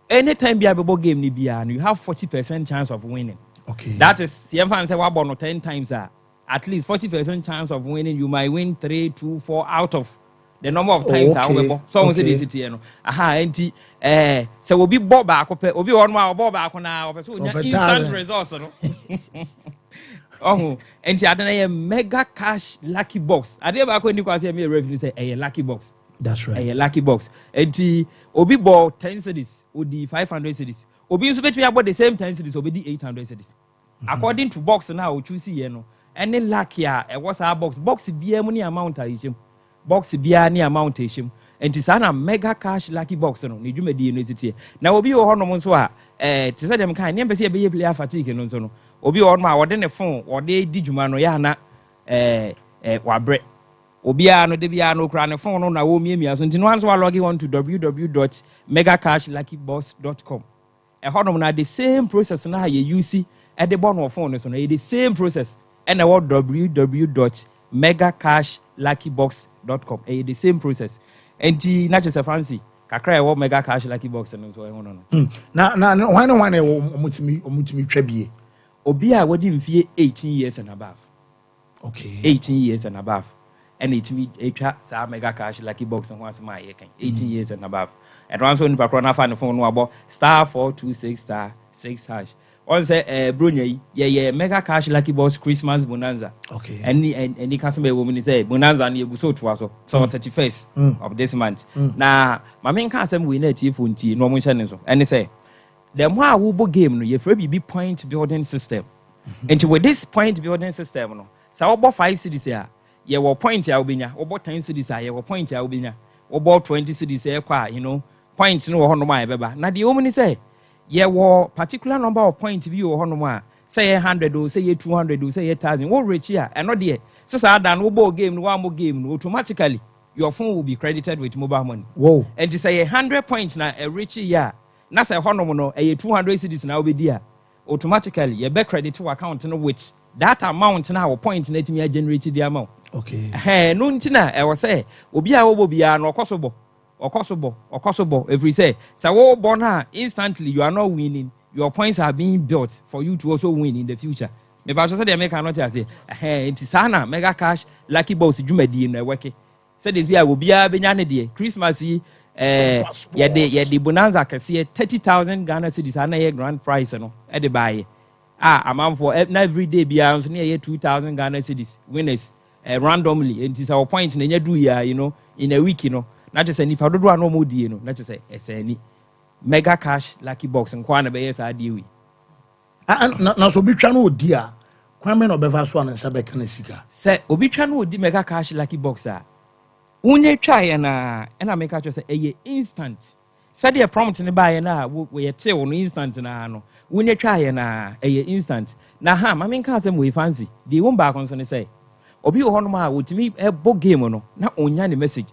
anytime be a game ni bia you have 40% chance of winning okay that is your fan say wa no 10 times at least 40% chance of winning you might win 3 2 4 out of the number of times so we say this city no enti say we be bob back obi one ma bob back na so instant results no enti adana mega cash lucky box ade ba ko ni kwa say me revenue say lucky box. That's right. A lucky box. And obi bought 10 cities, odi 500 cities. Obi nso betwe about the same 10 cities, obi di 800 cities. According to box now, choose here no. Any lucky what's our box bia money amount a ishim. Box bia ni amount a ishim. And it's a mega cash lucky box no. Ni dwumadi university. Na obi wo hono nso a te say dem kan, nem pese be player fatigue no nso no. Obi wo no a wode ne phone, wode di dwuma no ya na wabre. Obia no de bia no kra ne phone no na wo miamia so ntino hanso wa log on to www.megacashluckybox.com honom na the same process na ye use e de bon phone so na the same process and na www.megacashluckybox.com the same process enti na just fancy kakra e wo mega cash lucky box no so e hono no na why omutimi twabie obi a wodi mfie 18 years and above okay 18 years and above and it me sa mega cash lucky box and once my 18 years and above and once when pa na fa no phone no abo star 426 star 6 hash on say bronya ye mega cash lucky box Christmas bonanza okay and customer woman say bonanza na eguso to aso so 31st of this month na mama nka asem we na tifo nti no mo nche so and say the more wo bo game no ye fra bi point building system and with this point building system no sa wo 5 cities here ye wo point ya obinya wo 10 cities ye wo point ya obinya wo 20 cities e kwa point no wo hono ma beba na de omni say ye wo particular number of point bi wo hono ma say 100 o say 200 o say 1000 wo reach ya eno de Since I done mobile game, one more game, automatically your phone will be credited with mobile money. Whoa. And to say 100 points now a rich year, that's a honomono, a 200 cities now be there. Automatically, you back credit to account with that amount now, point net me generated the amount. Okay. Hey, no, Tina, I was say, Obia Obia, no possible. If we say, so Bona, instantly you are not winning, your points are being built for you to also win in the future. Maybe I said, I cannot say, hey, it is Sana, mega cash, lucky boss, Jumedi in the working. Said this, will be a Benyane Christmas. The bonanza can see 30,000 Ghana cedis and a grand prize at the buy. Amount for every day beyond near 2,000 Ghana cedis winners randomly. And it is our point in a do in a week, not just any if I don't know more, not just say any mega cash lucky box and Kwana Bayes are due. Now, so be channel dear. Kwame no beva so an sabe kanesika. Say obi channel di mega cash lucky box unye try na make a say a instant. Said the prompt in the buy na we tell on instant na no. Unye try na a instant. Na ha I mean can we fancy. The one back on say. Obi honoma with me a book game no na onya the message.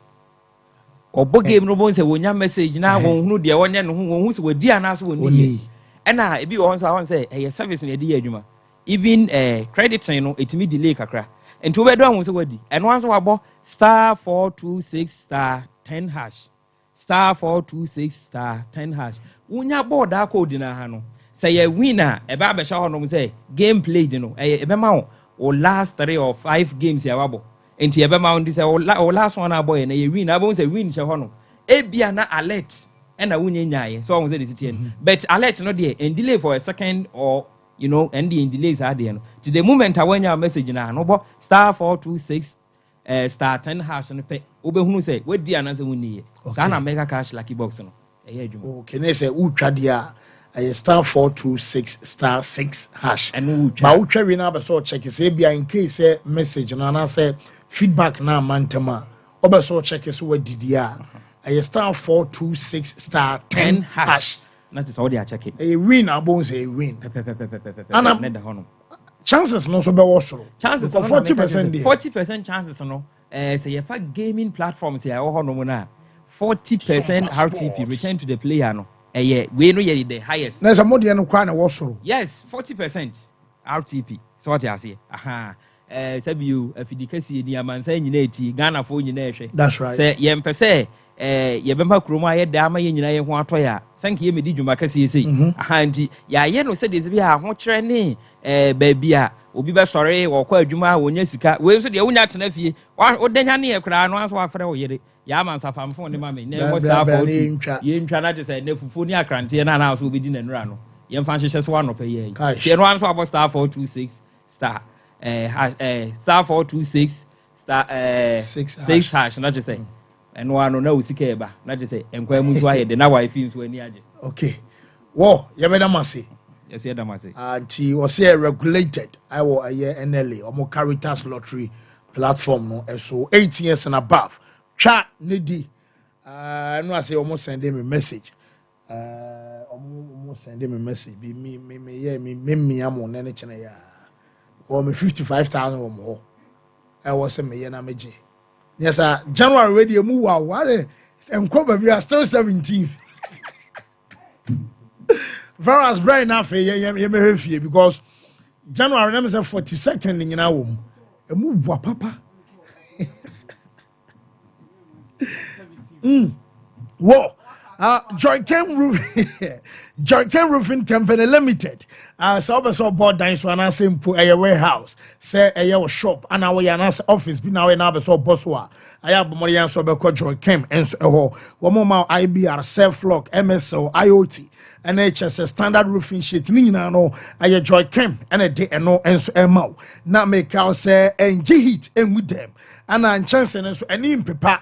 Or book game no bon say onya message na won hu de onya no hu so di anaso woni. And I be on so say a service in the adwuma. Even credit it me delay kakra. And to be done with wadi. And once we bought *426*10#. *426*10#. Unya board that code in a hano. Say a winner, a barber show say game played, a bemau or last 3 or 5 games ya wabo. And the bemau this or last one a boy and a win. I won't say win shahono. A biana alert and a winning. So I was say but alert not there and delay for a second or and the delays are there. To the moment I went your message now, no but *426*10# and pay. Ube who say what the answer we need. Sana mega cash lucky box no. Okay, they say uchadia a *426*6#. And but ucha we now so check it say in case say message and I say feedback na mantama. Obe so check it so what did ya a *426*10#. That is how they are checking. A win, I won't say win. And chances no so be also. Chances 40%. 40% chances no. Say if a gaming platforms here, 40% RTP return to the player no. We know the highest. There's a more than also. Yes, 40% RTP. So what you say? Aha. Sabi you if the case the man say nyineti Ghana for nyinehwe. That's right. Say yempe say yebempa kroma ye da ma ye nyina ye ho atoya. Thank you me di dwuma kase say. Aha nti ya ye no say this be a ho kyerɛ ne baabi a obi be sɔre wɔ kɔ adwuma wonya sika. We so de wonya tena fie. Wo danya ne ye kra no anso afrɛ wo yere. Ya man safamfo ne ma me. Na mo staff o tu. Ye ntwa na te say na fufu ni akrante na na so obi di na nura no. Ye mfa hyehyɛ so anɔpa ye. Ye no anso abo star 426 star *426*6# not to say and one no sikeba not to say and kwa mutu aye de na wa fi nso ani age. Okay, wo ye be na mase yes ye da mase anti was here regulated I will a year NLA or more Caritas lottery platform no so 8 years and above chat nedi no I say almost send me message almost send me message be me am on any channel ya or me 55,000 or more. I was a million meji. Yes, sir. January radio move wow. And we are still 17. Whereas Brian enough because January number 42nd in our womb. A move papa. Whoa. Joy Ken Roofing Company Limited. So board dines one and simple a warehouse. Say a shop and our yanas office be now another so bosswa. I have Morian Sobeko Joy Kem and so one more IBR, self lock, MSO, IoT, NHS standard roofing sheet. Nina no I Joy Kem and a day and no and so mo. Now make our say and G-Heat and with them. And I'm chancing and so any paper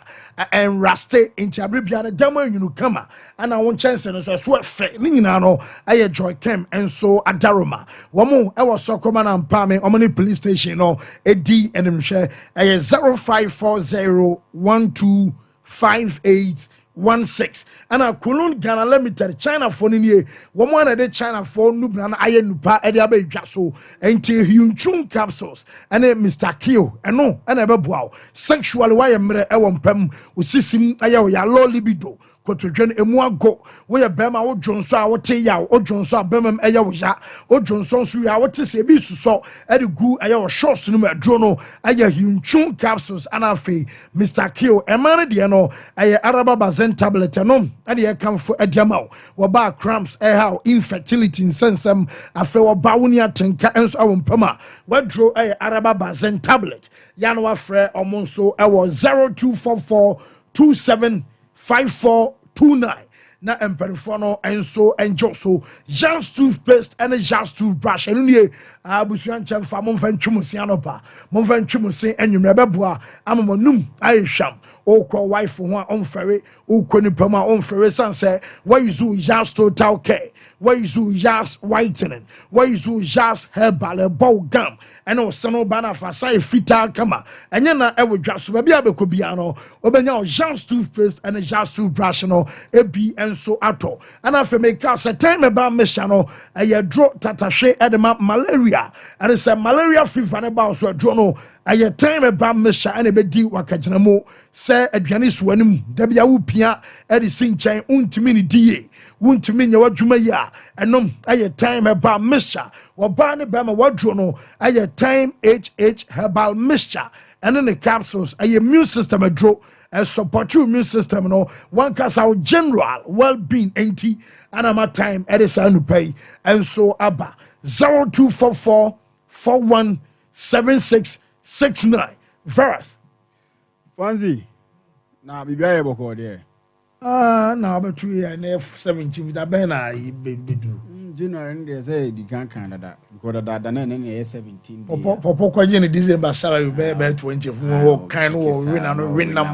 and rusty into a bribiana demo you come and I won't chance and so sweat fit no I Joy Kem and so a daroma one more I was so common and palming on many police station or a D and share a 05401258 16 ana Kulun Ghana Limited China for ni one one de China for nubna na aye nupa e de abedwa so enti Hyunchun capsules ene Mr. Kio eno ena beboa sexually why mre e wo mpam osisim aye ya low libido kotodwen emu ago wo ye bema wo dwonso a wote ya wo dwonso a bema eye wo ya wo dwonso so ya wote se bi suso e de gu aye wo shorts no madro no aye Hyunchun capsules ana fe Mr. Kio emane de no aye araba bazen tablet no ade ye kamfo adiama wo ba cramps how infertility in sensem afe wo ba woni atenka enso awo mpama wadro aye araba bazen tablet ya no afre omonso e wo 0244 275429 na emperifo no enso enjo so Jans toothpaste and Jans toothbrush enu nie abusuan chemfa mo mfa ntwumusi anopa mo mfa ntwumusi enwumre beboa amomonum ayehwam okọ wife ho onfere okọ nipa ma onfere sanse why you Jans total care why you Jans whitening why you Jans herbal ball gum and o seno bana fa sai fita kama enye na ewodwa so ba bia bekobia no obenya Jans toothpaste and Jans toothbrush no ebi enso ato ana fe make us a time about mission no dro tatahwe edema malaria and say malaria fever ne ba so dro no aye time about mission and ebedi wakagina mo se aduane so anim da bia wo pia edi sinchen untimi ni die wuntimi nya wadwuma ya enom aye time about mission oba ne ba ma wadro no aye time HH herbal mixture and then the capsules aye immune system adro support your immune system no one cause our general well-being anti anama time edisa no pay and so aba 0244 417669 Veras Fancy na bibia ye boko there na about 2 year na 17 that be na bedu January and say the can Canada because that na 17 popo kwa jeni December salary be 20 for kind of win na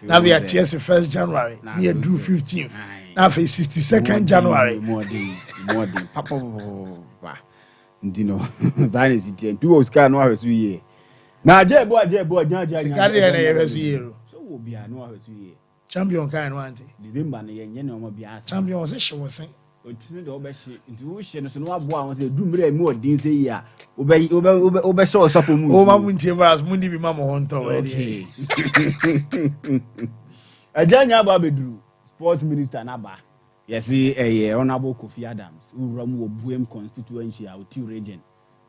na we at first January near do 15th na for 62nd January more papa ndino zane sitie tu Oscar no ahwesu ye na ajebo nya sikari na yesu ye so wo bia no ahwesu ye champion kan no anti December na yenye na o ma bia champion se hyewosen otini de obehye nti wo hye no so no abo a won se dumre mu odin se yi a obehye osafo mu o ma mu ntie bras mu ndi bi ma mo honto okay ajanya aba beduru sports minister na ba yesi honorable Kofi Adams uram wo buem constituency a oti region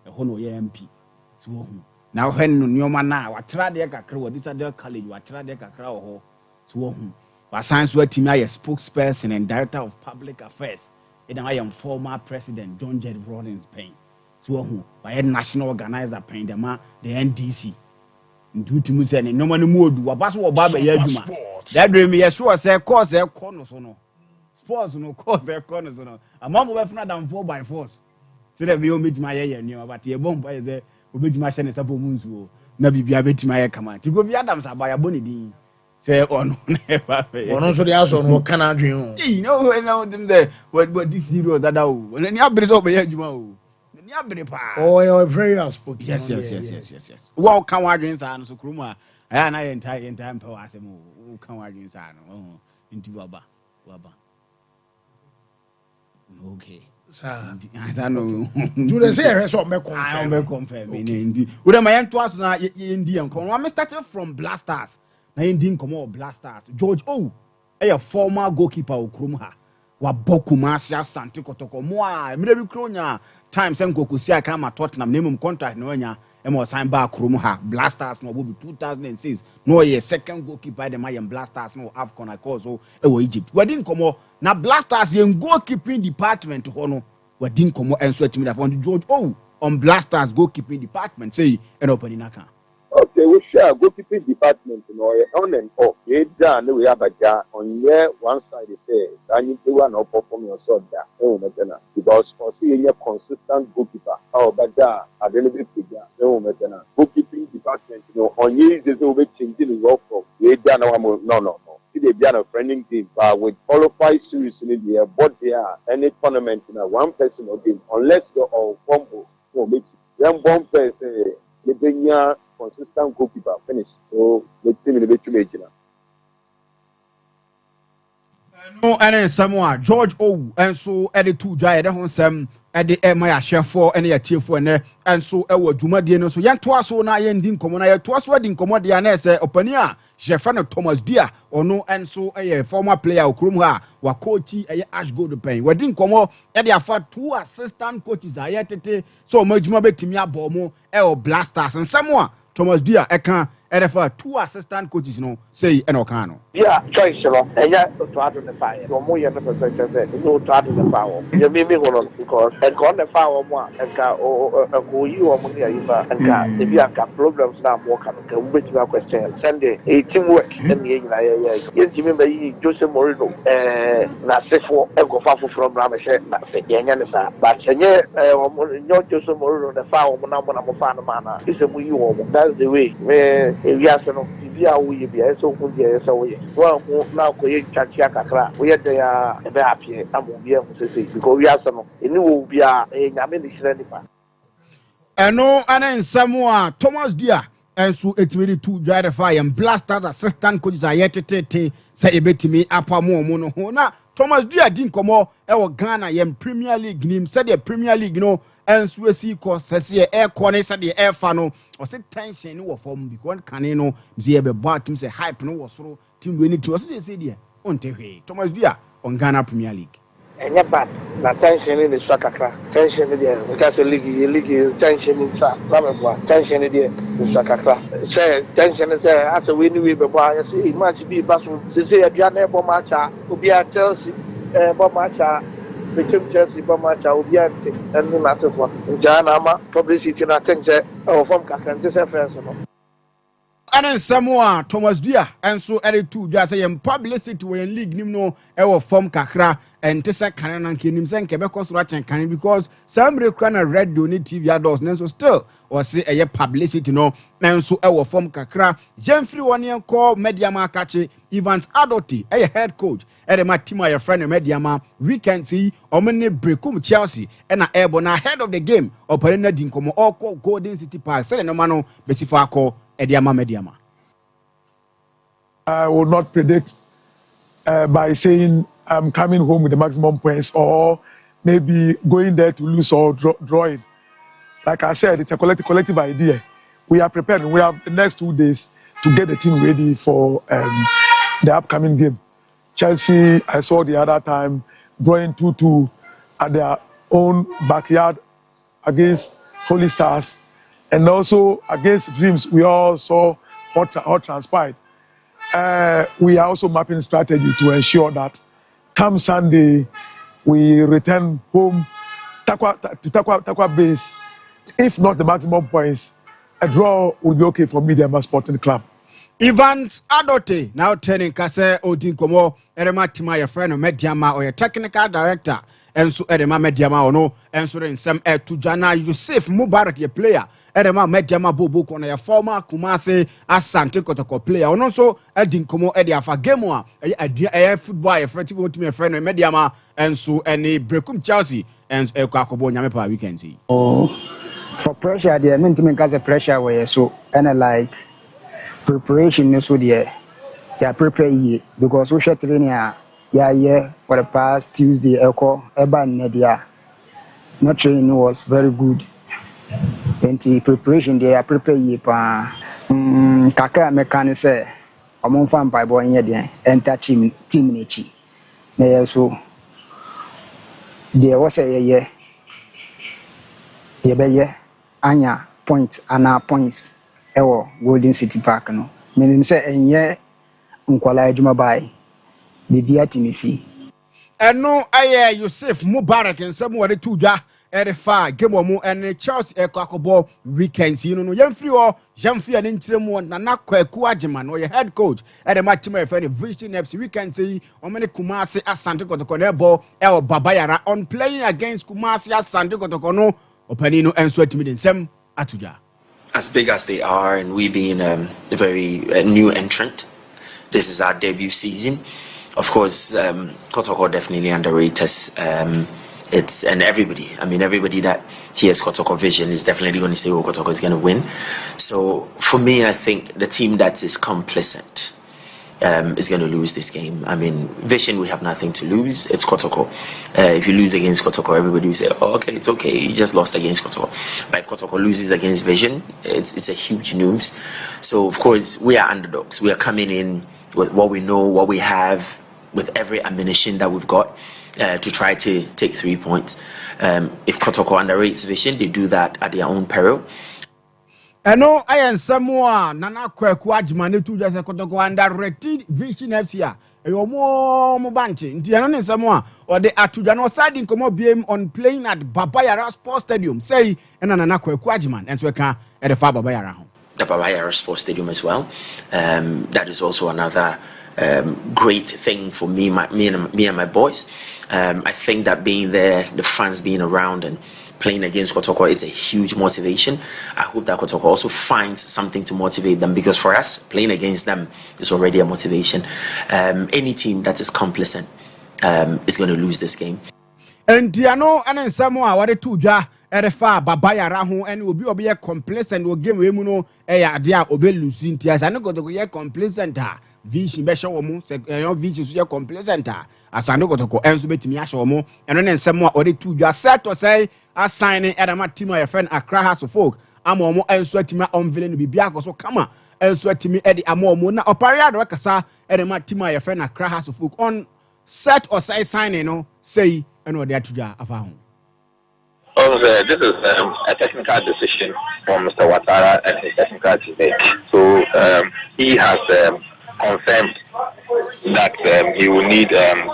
ho no ye MP so ho na hen no nyoma na watra de kakra wo disade college watra de kakra ho so ho wasan so atimi aye spokesperson and director of public affairs I am former president John Jerry Rawlings Payne so ho by national organizer Payne the NDC nduti mu se ne nyoma no mu odu wabaso wo ba ba ya adwuma that dream yeso say course e kono so no sports no cause e kono so no amamo be funa dan 4 by force say dem yo medjuma ye ni but ye bomba ye say obedjuma hye ne sapo mu nsuo na bibia betima ye kama ti Kofi Adams abaya boni din say ono na ba fe ono so dey aso no kana adwen o you know when them say what this hero dada o ni abere so be ye adwuma o ni abere pa oh you very outspoken yes wo kan wa adwen sa no so krum a aya na ye entire power asem o kan wa adwen sa no nti waba okay sir I don't know do they say so me confirm ndi we dem yan to aso na ndi en kon we started from Blasters na ndi nkomo Blasters George a former goalkeeper okrom ha wa bokuma asia Asante Kotoko mo a mire bi kronya time sen kokosi aka ma Tottenham na emum contract na wanya emo sign back krom ha Blasters no bo 2006 no ye second goalkeeper dem I am Blasters no AFCON I call so Egypt we din nkomo na Blasters yen goalkeeping department ho no we din nkomo enso atimi da from George on Blasters goalkeeping department say en opening aka okay we share goalkeeping department no on and off ye dan we abaja on here one side say and you want to perform your sort that because for see any consistent goalkeeper how baja available figure goalkeeping department on here is over changing the work from ye dan no see they be a friendly game but with qualified series in the but there any tournament in a one person or game unless you're all combo no make them one person the consistent goalkeeper finish so the team in the bit major No, and someone George O. And so edit two dry at home some at the Maya share for any a tier for and so our Juma Dino. So yan twas so na yen din common I twas wedding commodian say openia. Jeffrey Thomas Dia or no and so a former player Krumha wa coachy a ash gold pain. We didn't come up at the 2 assistant coaches I yet so much more betimia bomo or blasters and someone Thomas Dia eka erefa 2 assistant coaches no say enokano. Yeah, choice no. Enya to add on the fire. So mo yen percent say no to add on the fire. You me go because and go on the fire mo enka o yi o mo ya yiba enka e bi aka problems na mo ka no we bet you question. Sunday teamwork and ye na ye. Yes Jimmy be Jose Mourinho na sefo e go fa from na me she na se yenya ne sa. But enye o mo Jose Mourinho the fire mo na mo fa no mana. Is mo yi o mo. That's the way. We are so bia we be so hu dia so we na ko ye chachi akakra we ye there e be apie amu bia hu sese because we are so eni wo bia nyame ni hire nipa eno ana nsamo a Thomas Dia enso etimiri tu dware fire and blasters assistant coach ayetete say ebetimi apamo mu no ho na Thomas Dia din komo e wo Ghana yem Premier League nim say the Premier League no enso esi ko sese e ko ne say the e fa no o say tension no form because kan no ze be bat him say hype no wo soro team we need to say there on tehwe Thomas Dia on Ghana Premier League enya bad na tension ni so kakra tension ni there because league tension ni sa baba tension ni there so kakra say tension ni say as we ni we be boy say match bi baso say adua na ebo match obi a Chelsea ebo match between Chelsea ebo match obi a and na so for jana ma publicity na tension o form kakra say friends no Anan Samoa Thomas Dia and so edit two just say publicity when league nim no e form kakra and tesa kanan kinim sen kebe construction kan because some rekwana radio ni TV adults so still or say a publicity no and so e form kakra Jeffrey one call Mediama kache Evans Adoti a head coach e ma team your friend Mediama weekend see omene brekum Chelsea and na airborne head of the game opera din komo all Golden City Park say no mano besifa call Mediama. I will not predict by saying I'm coming home with the maximum points or maybe going there to lose or drawing. Like I said, it's a collective idea. We are prepared. We have the next 2 days to get the team ready for the upcoming game. Chelsea, I saw the other time, drawing 2-2 at their own backyard against Holy Stars. And also against Dreams, we all saw what transpired. We are also mapping strategy to ensure that come Sunday, we return home to Takwa base. If not the maximum points, a draw will be okay for Mediama Sporting Club. Evans Adote now turning Kase Odin Komo, Erema Tima, your friend of Mediama or your technical director, and so Erema Mediama or no, and so in some air to Jana Yusuf Mubarak, your player. Edema Mediama Bobo kona ya former Kumasi Asante Kotoko player. Ono so Edin Komo Edi afa game wa football a friend to me friend Mediama and so any Brekum Chelsea and Kakobo Nyamepa weekend see. Oh, for pressure there meant to make us a pressure where so and like preparation so there yeah prepare ye because we share training yeah for the past Tuesday Eba Nedia. My training was very good. Plenty preparation they are prepare ye pa kakra mechanic say omon fan by boy here enter team nechi na so there was a ye be anya point ana points ewo Golden City Park no menim say enye nkwala adwuma bai bibia timisi eno aye Yusuf Mubarak and some were two ja Erifa game omo and Chelsea Akobo weekends you know yemfri o yemfri an ntiremu na nakwaku agema no your head coach at the match my friend Vision FC weekend say omene Kumasi Asante Kotoko na ball El Babayara on playing against Kumasi Asante Kotoko no openino enso atimi nsem atuja as big as they are and we being a very new entrant, this is our debut season. Of course, Kotoko definitely underrated. It's and everybody that hears Kotoko vision is definitely going to say, oh, Kotoko is going to win. So for me, I think the team that is complacent is going to lose this game. I mean, Vision, we have nothing to lose. It's Kotoko. If you lose against Kotoko, everybody will say, oh, okay, it's okay. You just lost against Kotoko. But if Kotoko loses against Vision, it's a huge news. So, of course, we are underdogs. We are coming in with what we know, what we have, with every ammunition that we've got to try to take 3 points. If Kotoko underrates Vision, they do that at their own peril. Eno ayen semua nana kweku ajimane tu jase Kotoko underrated Vision FC a eyo mo banche nti eno ne semua or the atuja no side nkomo biem on playing at Babayara Sports Stadium say ena nana kweku ajiman enso ka e de fa Babayara ho the Babayara Sports Stadium as well. That is also another great thing for me and my boys. I think that being there, the fans being around and playing against Kotoko, it's a huge motivation. I hope that Kotoko also finds something to motivate them, because for us, playing against them is already a motivation. Any team that is complacent is going to lose this game. And Diano and Samoa, what a two-jar. Erefa Babayara ho and will be complacent or game we muno dia obe losing tears. I know go to ye complacent Vision be show mo se Vision so ye complacent as I know go to enso betimi a show mo and then some or the two just set to say assigning Edama team your friend Accra House of Folk amo mo enso atimi unveiling bibia go so kama enso atimi edi amo mo na oparea do kasa Edama team your friend Accra House of Folk on set or say signing no say and what they atuja afa ho. This is a technical decision from Mr. Watara and his technical team. So he has confirmed that he will need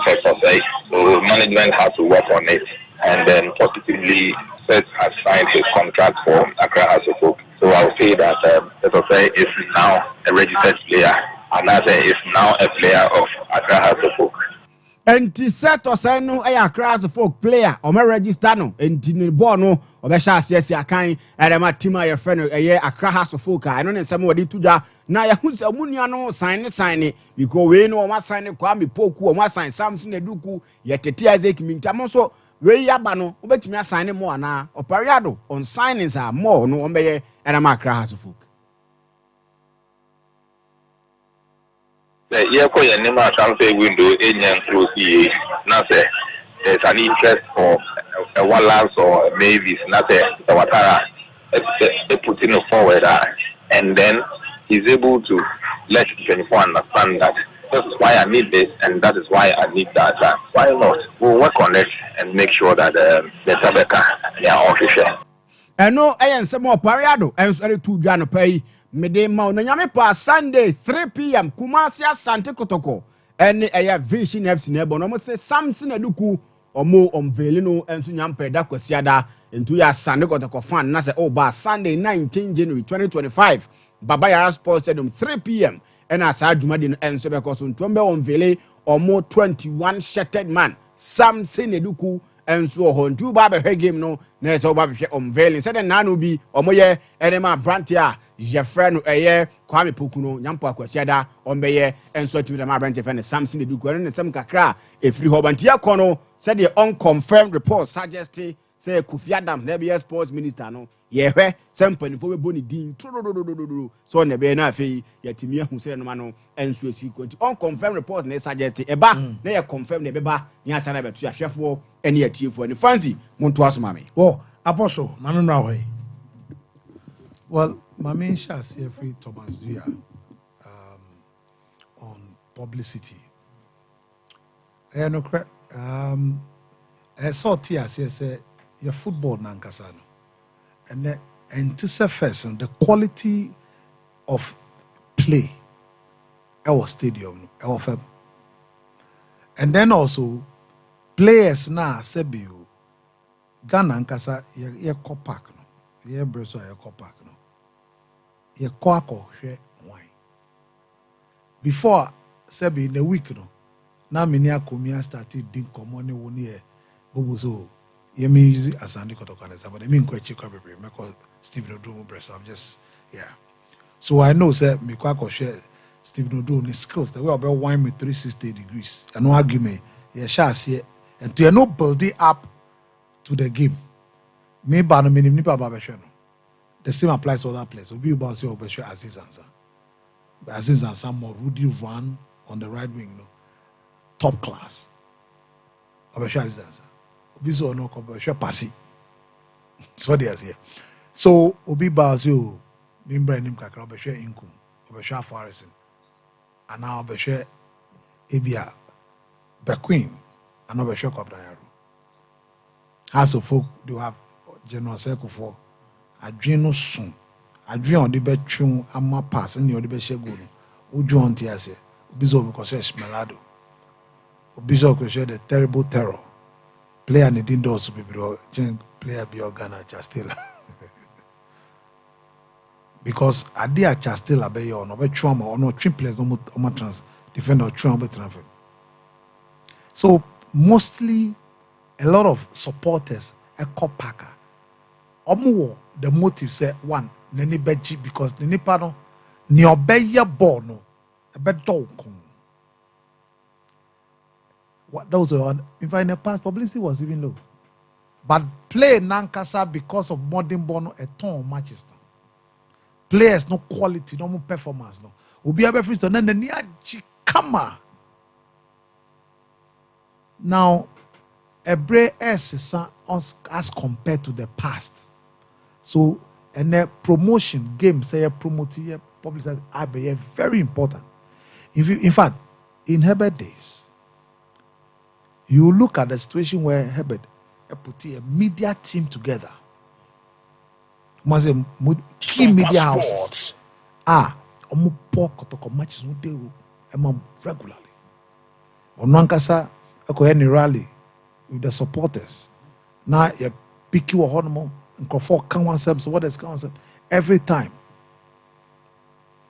first of all. So management has to work on it, and then positively Seth has signed his contract for Accra House of Folk. So I will say that Seth is now a registered player, and Ase is now a player of Accra House of Folk. And set or say no Accra House of Folk player or my register no and the bono or the shas yes ya kind and my team your friend Accra House of Folk. I don't know somebody to that now ya who's a muniano sign it because we know what sign it kwami poku or what sign something eduku yet the tears mintam so we yabano bet me sign more na or pariado on signings are more no on and I'm Accra House of Folk. Yeah, Neymar transfer window agent through CA. Now say there's an interest for a Wallace or Mavis. Now say the Watara they put in forward, and then he's able to let 24 understand that this is why I need this, and that is why I need that. Why not? We'll work on it and make sure that the Tabeka they are all share. And no, I am some more pariado. I'm sorry to Jano pay. Mede ma na nyame pa Sunday 3 p.m. Kumasi Asante Kotoko ene eya Vision FC na ebo no mo se Samson Aduku omo omveli no enso nyampa da kwasiada entu ya Asante Kotoko fan na se ba Sunday 19 January 2025 Babayara Sports Stadium 3 p.m. ena asa adwumade no enso be ko so ntombe omveli omo 21 shattered man Samson Aduku enso ho ntu ba be game no na se ba be omveli se de nanu bi omo ye enema brantia je friend eye Kwame Pokuno nyampo akwasiada ombeye enso ati the branch friend Samson Eduku ne sem kakra efri hobantia kono said the unconfirmed report suggest say Kofi Adam the BS sports minister no ye hwe sem panifo be boni din so ne be na afei yatimi ahu sere no ma no enso esi kwanti unconfirmed report na suggest eba na ye confirm ne beba nya sana betu ahwefo ene atiefo ne fancy monto asomame apostle nanu na hoy. Well, my main shas every Thomas Duya on publicity. I know correct. I saw tears say your football nankasano, and to say first the quality of play our stadium our firm, and then also players now sebiu Ghana nkasa ye kopak no ye breso ye kopak no ye kwako hwe wine before sebi in a week no na many akomia started din common woni e bobo so ye me use Asante Kotoko na but I mean ko check up me call Stephen Odomo breso I'm just so I know say me kwako hwe Stephen Odomo skills the way about wine with 360 degrees and no argument ye chance here and to no build it up to the game. Me ba no minim nipa ba behwe no. The same applies to other players. Obi ba say obehwe Aziz Ansah. But Aziz Ansah more Rudy run on the right wing, top class. Obesha is answer. Obiso no Obesha Pasi. So they are here. So Obi Bazio, Mimbra Nim Kakra, Obesha Inkum, Obesha Farrison, and now Obesha Ebia Bequeen, and Obesha Kopdayaro. House of folk do have general circle for Adreno soon. Adrian on the bedroom, Amma pass, and the Beshagun. Uju on Tiase, Obizo because Smelado. Obizo could share the terrible terror. Player and the dindos to be player be Ghana Chastela. Because Adia Chastela be on over trauma or no trim players on my trans defender trauma transfer. So mostly a lot of supporters a cop packer. Omo the motive say one nene beji because nene pardon ni obeya ball no a bed dog. What those were on, in fact, in the past, publicity was even low. But play Nankasa because of modern bono a ton matches. Players no quality, no more performance. No, Ubi Abe to then the near Chikama. Now, a brave S as compared to the past. So, and the promotion game, say a promoting publicity, are very important. In fact, in Herbert days, you look at the situation where Herbert put a media team together. Key media houses. Omu poor kotoko matches no dey regularly. Onankasa eko any rally with the supporters. Now you pick you a honomo and for can one so what is concept every time.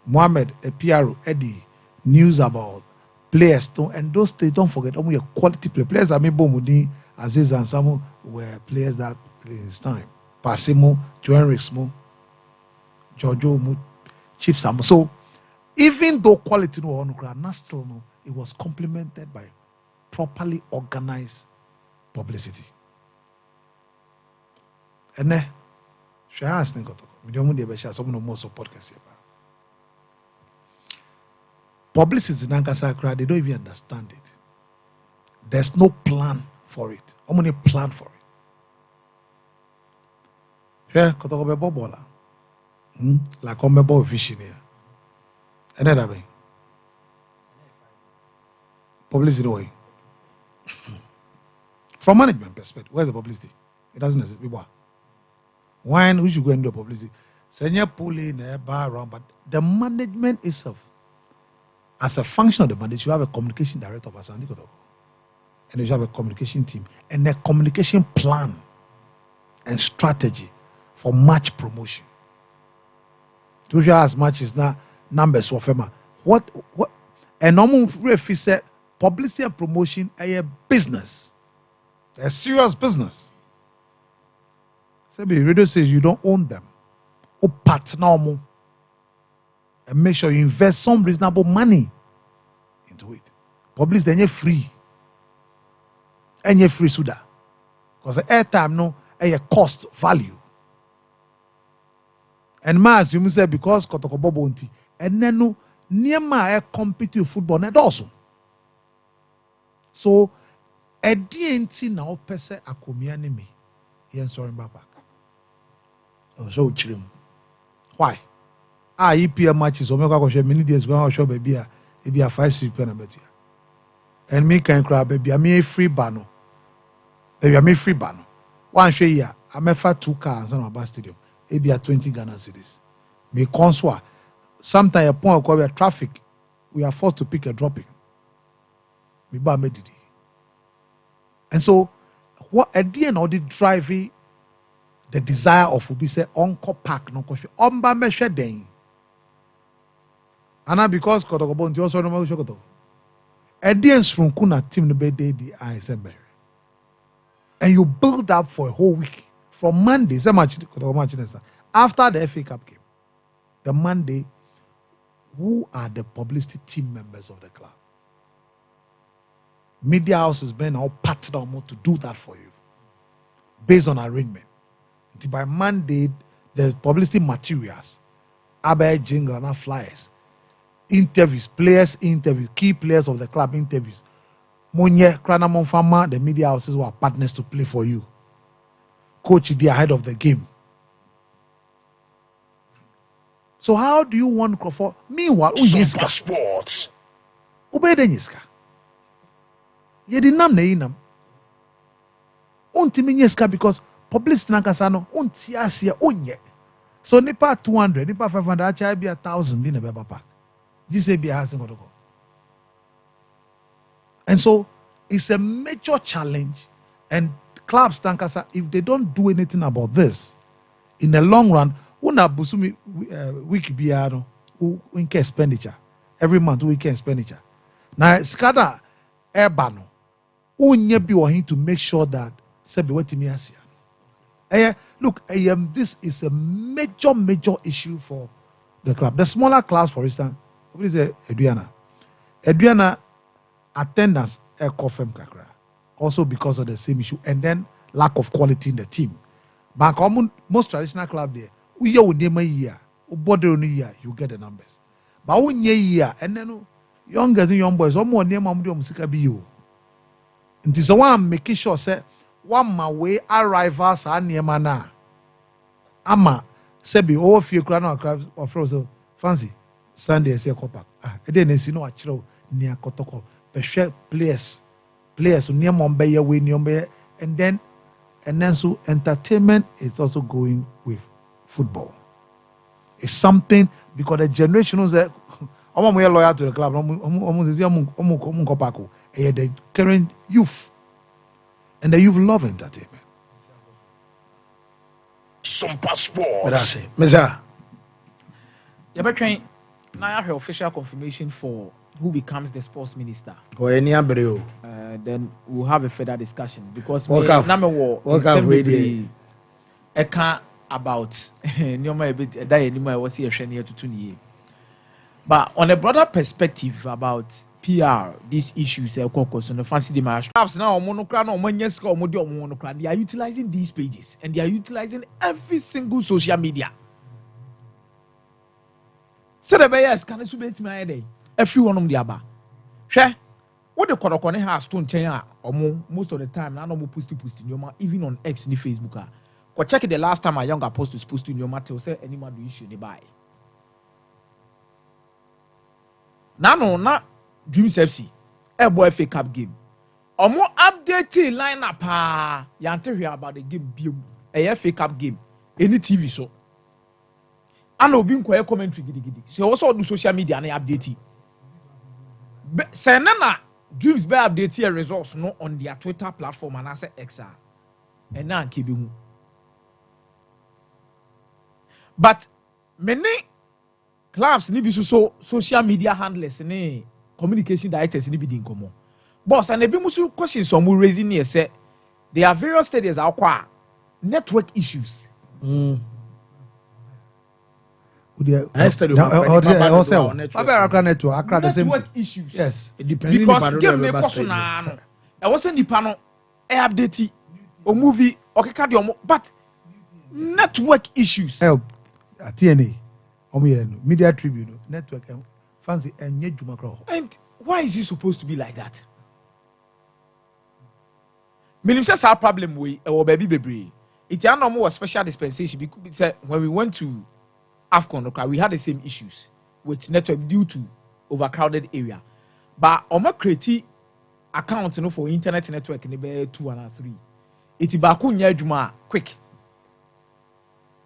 Mohammed Epiaro Eddie news about players and those they don't forget only a quality players. I mean Bomudi, Aziz and Samu were players that in his time. Passimo, Joan Rixmo, Giorgio Mu, Chief Samu. So even though quality no on not still no, it was complemented by properly organized publicity. And then she has think we don't want to some more support can see. Publicists in Ankasa Accra, they don't even understand it. There's no plan for it. How many plan for it? Yeah, Kotokobe Bobola. Like Omebo vision here. Another way. Publicity way. From management perspective, where's the publicity? It doesn't exist. Why we should go into publicity? Senior pulling a bar around, but the management itself. As a function of the mandate, you have a communication director of Asante Kotoko. And you have a communication team and a communication plan and strategy for match promotion. To show as much is now numbers for FEMA. What a normal referee said publicity and promotion are a business. A serious business. So the radio says you don't own them. Or partner. And make sure you invest some reasonable money into it. Publicity then free. And you're free suda. Because the airtime no a cost value. And ma assume say because Kotoko Bobonti and then no near ma compete with football net also. So a DNT now pese akomia ni me. Yen sorry back. So chrim. Why? EPL matches, so make a many days go show baby a 5 pen bet you. And me can cry baby, I mean free banner. Baby, I mean free banner. One share here, I may for 2 cars on my stadium. Maybe 20 Ghana cities. Me conswa. Sometimes a point where traffic, we are forced to pick a dropping. Me ba medidi. And so, what at the end of the driving, the desire of Ubi say Uncle Park no question. Omba me share den. And now because Kotoko also no more shokoto. Edians from Kuna team no be the ISM. And you build up for a whole week. From Monday, after the FA Cup game, the Monday, who are the publicity team members of the club? Media houses been all partnered on to do that for you, based on arrangement. By Monday, the publicity materials, jingle and flyers, interviews, players interview, key players of the club interviews. Monye Kranamon Fama, the media houses were partners to play for you. Coach the ahead of the game. So how do you want Crawford? Meanwhile, Sompa Sports. Obey the Niska. Yedinam Neinam. Untimi Niska because publicity Nakasano, Untiasia Unye. So Nipa 200, Nipa 500, actually be 1,000 in a Beba Park. This be has to go. And so it's a major challenge. And clubs, Tankasa, if they don't do anything about this, in the long run, una busumi week biano, week expenditure. Every month, week expenditure. Now, Skada Ebano, unye be wahin to make sure that Sebi wetimi asia. Look, this is a major issue for the club. The smaller class, for instance, what is Adriana? Adriana attendance Kofem Kakra. Also because of the same issue, and then lack of quality in the team. But most traditional club there, we are with year, you get the numbers. But when year, and then young girls and young boys, more name musika be you. And this one making sure say one my way arrivals are near mana. Ama sebi over few crown crabs or frozen fancy Sunday say copac. I didn't see no actual near Kotoko. But players who near Mumbai way near and then so entertainment is also going with football. It's something because the generation knows that I'm more loyal to the club. The current youth and the youth love entertainment. Sompa Sports. But I say, Meza. Yeah, but train now I have official confirmation for who becomes the sports minister. Then we'll have a further discussion because number one, I can't about but on a broader perspective about PR, these issues on the fancy demand. Now, they are utilizing these pages and they are utilizing every single social media. So the buyers can submit my day. Everyone on the aba. Share what the Korokone has to change most of the time. Now, no post in your even on X and Facebook. Go check it the last time a younger post was posted in your matter. Say any man do issue they buy. Now, no, not Dreams FC. A boy FA Cup game. Or more updated lineup. You can't hear about the game. A FA Cup game. Any TV show. And no being quiet commentary gidi. She also do social media and update. Say nana Dreams be update a results no on their Twitter platform and I say XR. And now keep you. But many clubs need be so social media handlers ne communication directors need be din komo. Boss and ebi musu questions some raising here say there are various stages are network issues. Network issues. Yes, it depends because game ne koso na no. E wasn't the panel update or movie okay cardio but network issues. Help TNA Media Tribune network fancy and and why is it supposed to be like that? Minim says our problem we or baby it's a normal special dispensation because when we went to AFCON, we had the same issues with network due to overcrowded area. But on create account for internet network in the 2 and 3. It's back quick.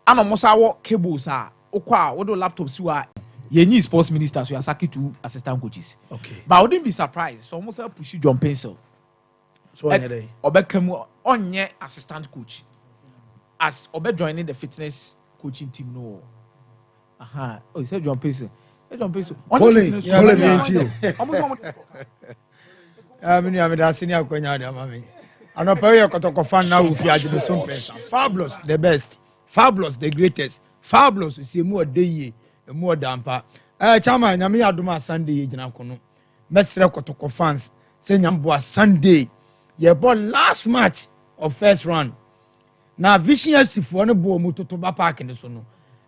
And almost our cables are what the laptops you are ye sports ministers we are saki to assistant coaches. Okay. But I wouldn't be surprised. So almost push you John Pencil. So Obekemu on ye assistant coach. As Obe joining the fitness coaching team no. Oh, you said John Pencil. John Pencil. Holy me into. Fabulous, the best. Fabulous, the greatest. Fabulous, see more day, more damper. Chama, Yami Aduma Sunday, Janakono. Mestre Kotoko fans, say Yamboa Sunday. Ye bought last match of first round. Now, Vision if one bo Mutotoba Park in the Sono.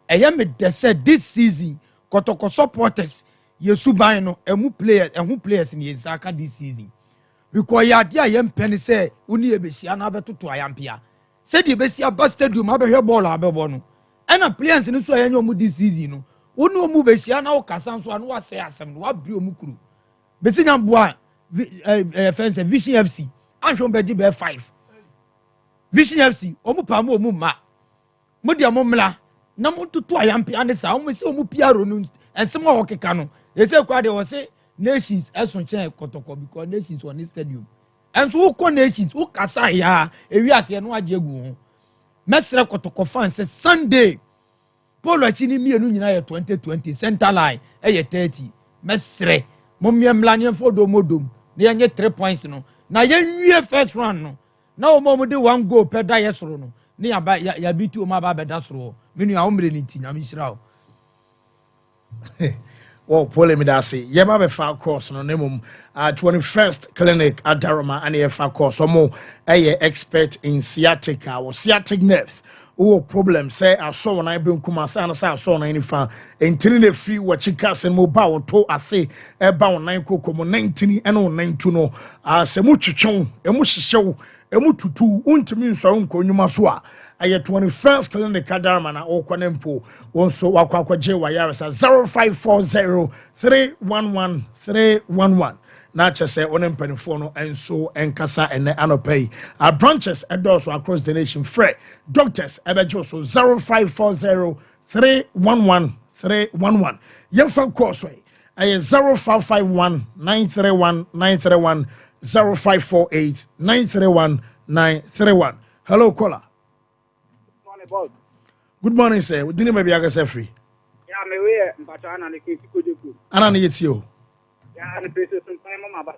I am they said this season, Kotoko supporters, yesuban no emu players ni yensaka this season because ya dia ye mpene say uni ebehia na abetoto ayampia say di ebehia ba stadium abehwe ball abebo no ena players ni so ayenye omu this season no uni omu behia na okasa nso anu wase asem no wabri omu kuru besinya boa fence Vision FC anhwe beji be 5 Vision FC omu pa mo omu ma mo dia mo mla na mo tutu ayampia ne sa omu se omu piaro no ensem o keka no ese kwa de wo se nations esun chen kotoko because nations on this stadium and so ko nations who kasa ya ewi ase no agegu ho mesre kotoko fans say Sunday polo achi ni mienu nyina ye 2020 center line ye 30 mesre mo miemlanye fodo modom na yenye 3 points no na yenwie first round no na o mo de 1 goal per da yesoro no ni ya bitu o ma ba beda soro menu a omre ni ti nyam hira o well, Paul Midasi, Yema be far course no nemum 21st clinic at Darama and a far course more a expert in sciatica or sciatic nerves. Oh, problem say I saw when I bring Kumasa and I saw any fan and telling the free what chicas and mobile to I say about 9 coco 19 and 9 no as a muchichon, a mushishow, a mututu, untimi so unko nyumaswa. Aye 21st clinic Kadarama na Okwanempo also wakwa jewa yarasa 0540311311 na chese onempenfono enso enkasa ene anopay our branches also across the nation free doctors ebejo so 0540311311 yemfa course aye 0551931931 0548931931 hello caller. Good morning, sir. We didn't maybe I get free. Yeah, me we mpatana ne kiti kojoku. Ana ne yetio. Yeah, the pieces some time mama ba.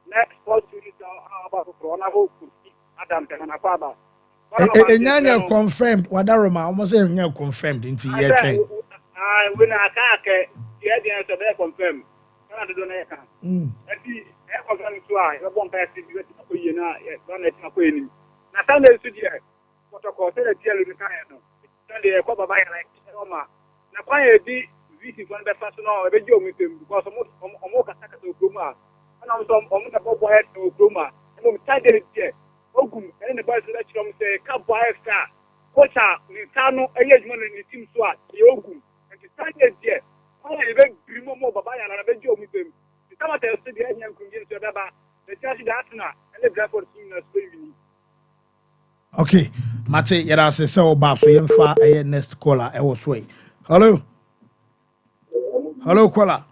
Next sport to it about for na ho Adam ten na kwaba. Enyanya confirmed wadaroma almost say enya confirmed into here train. We na akake here dey so be confirm. Kana do na yeka. Enti e confirm to a e bon pass bi wetin ko yie na e don na ti ko enim. Na tan na su die. Protocol say the deal in kind no. Sunday ko baba ya like Roma. Na kwa e di visit one be fast no e be jo mitem because omo kasa kasa okroma. Ana mo omo na bobo head okroma. Mo mi tade die. Ogum ene ne boys let you say ka boy extra. Coach ni tano eye juma ni team so a e ogum. Enti tade die. Kwa e be grimo mo baba ya na be jo mitem. Ti kama te so die nya nkunje so baba. The church that na ene Bradford team na so yini. Okay, Mate, yada se so ba so yemfa next caller e wo so. Hello. Hello caller.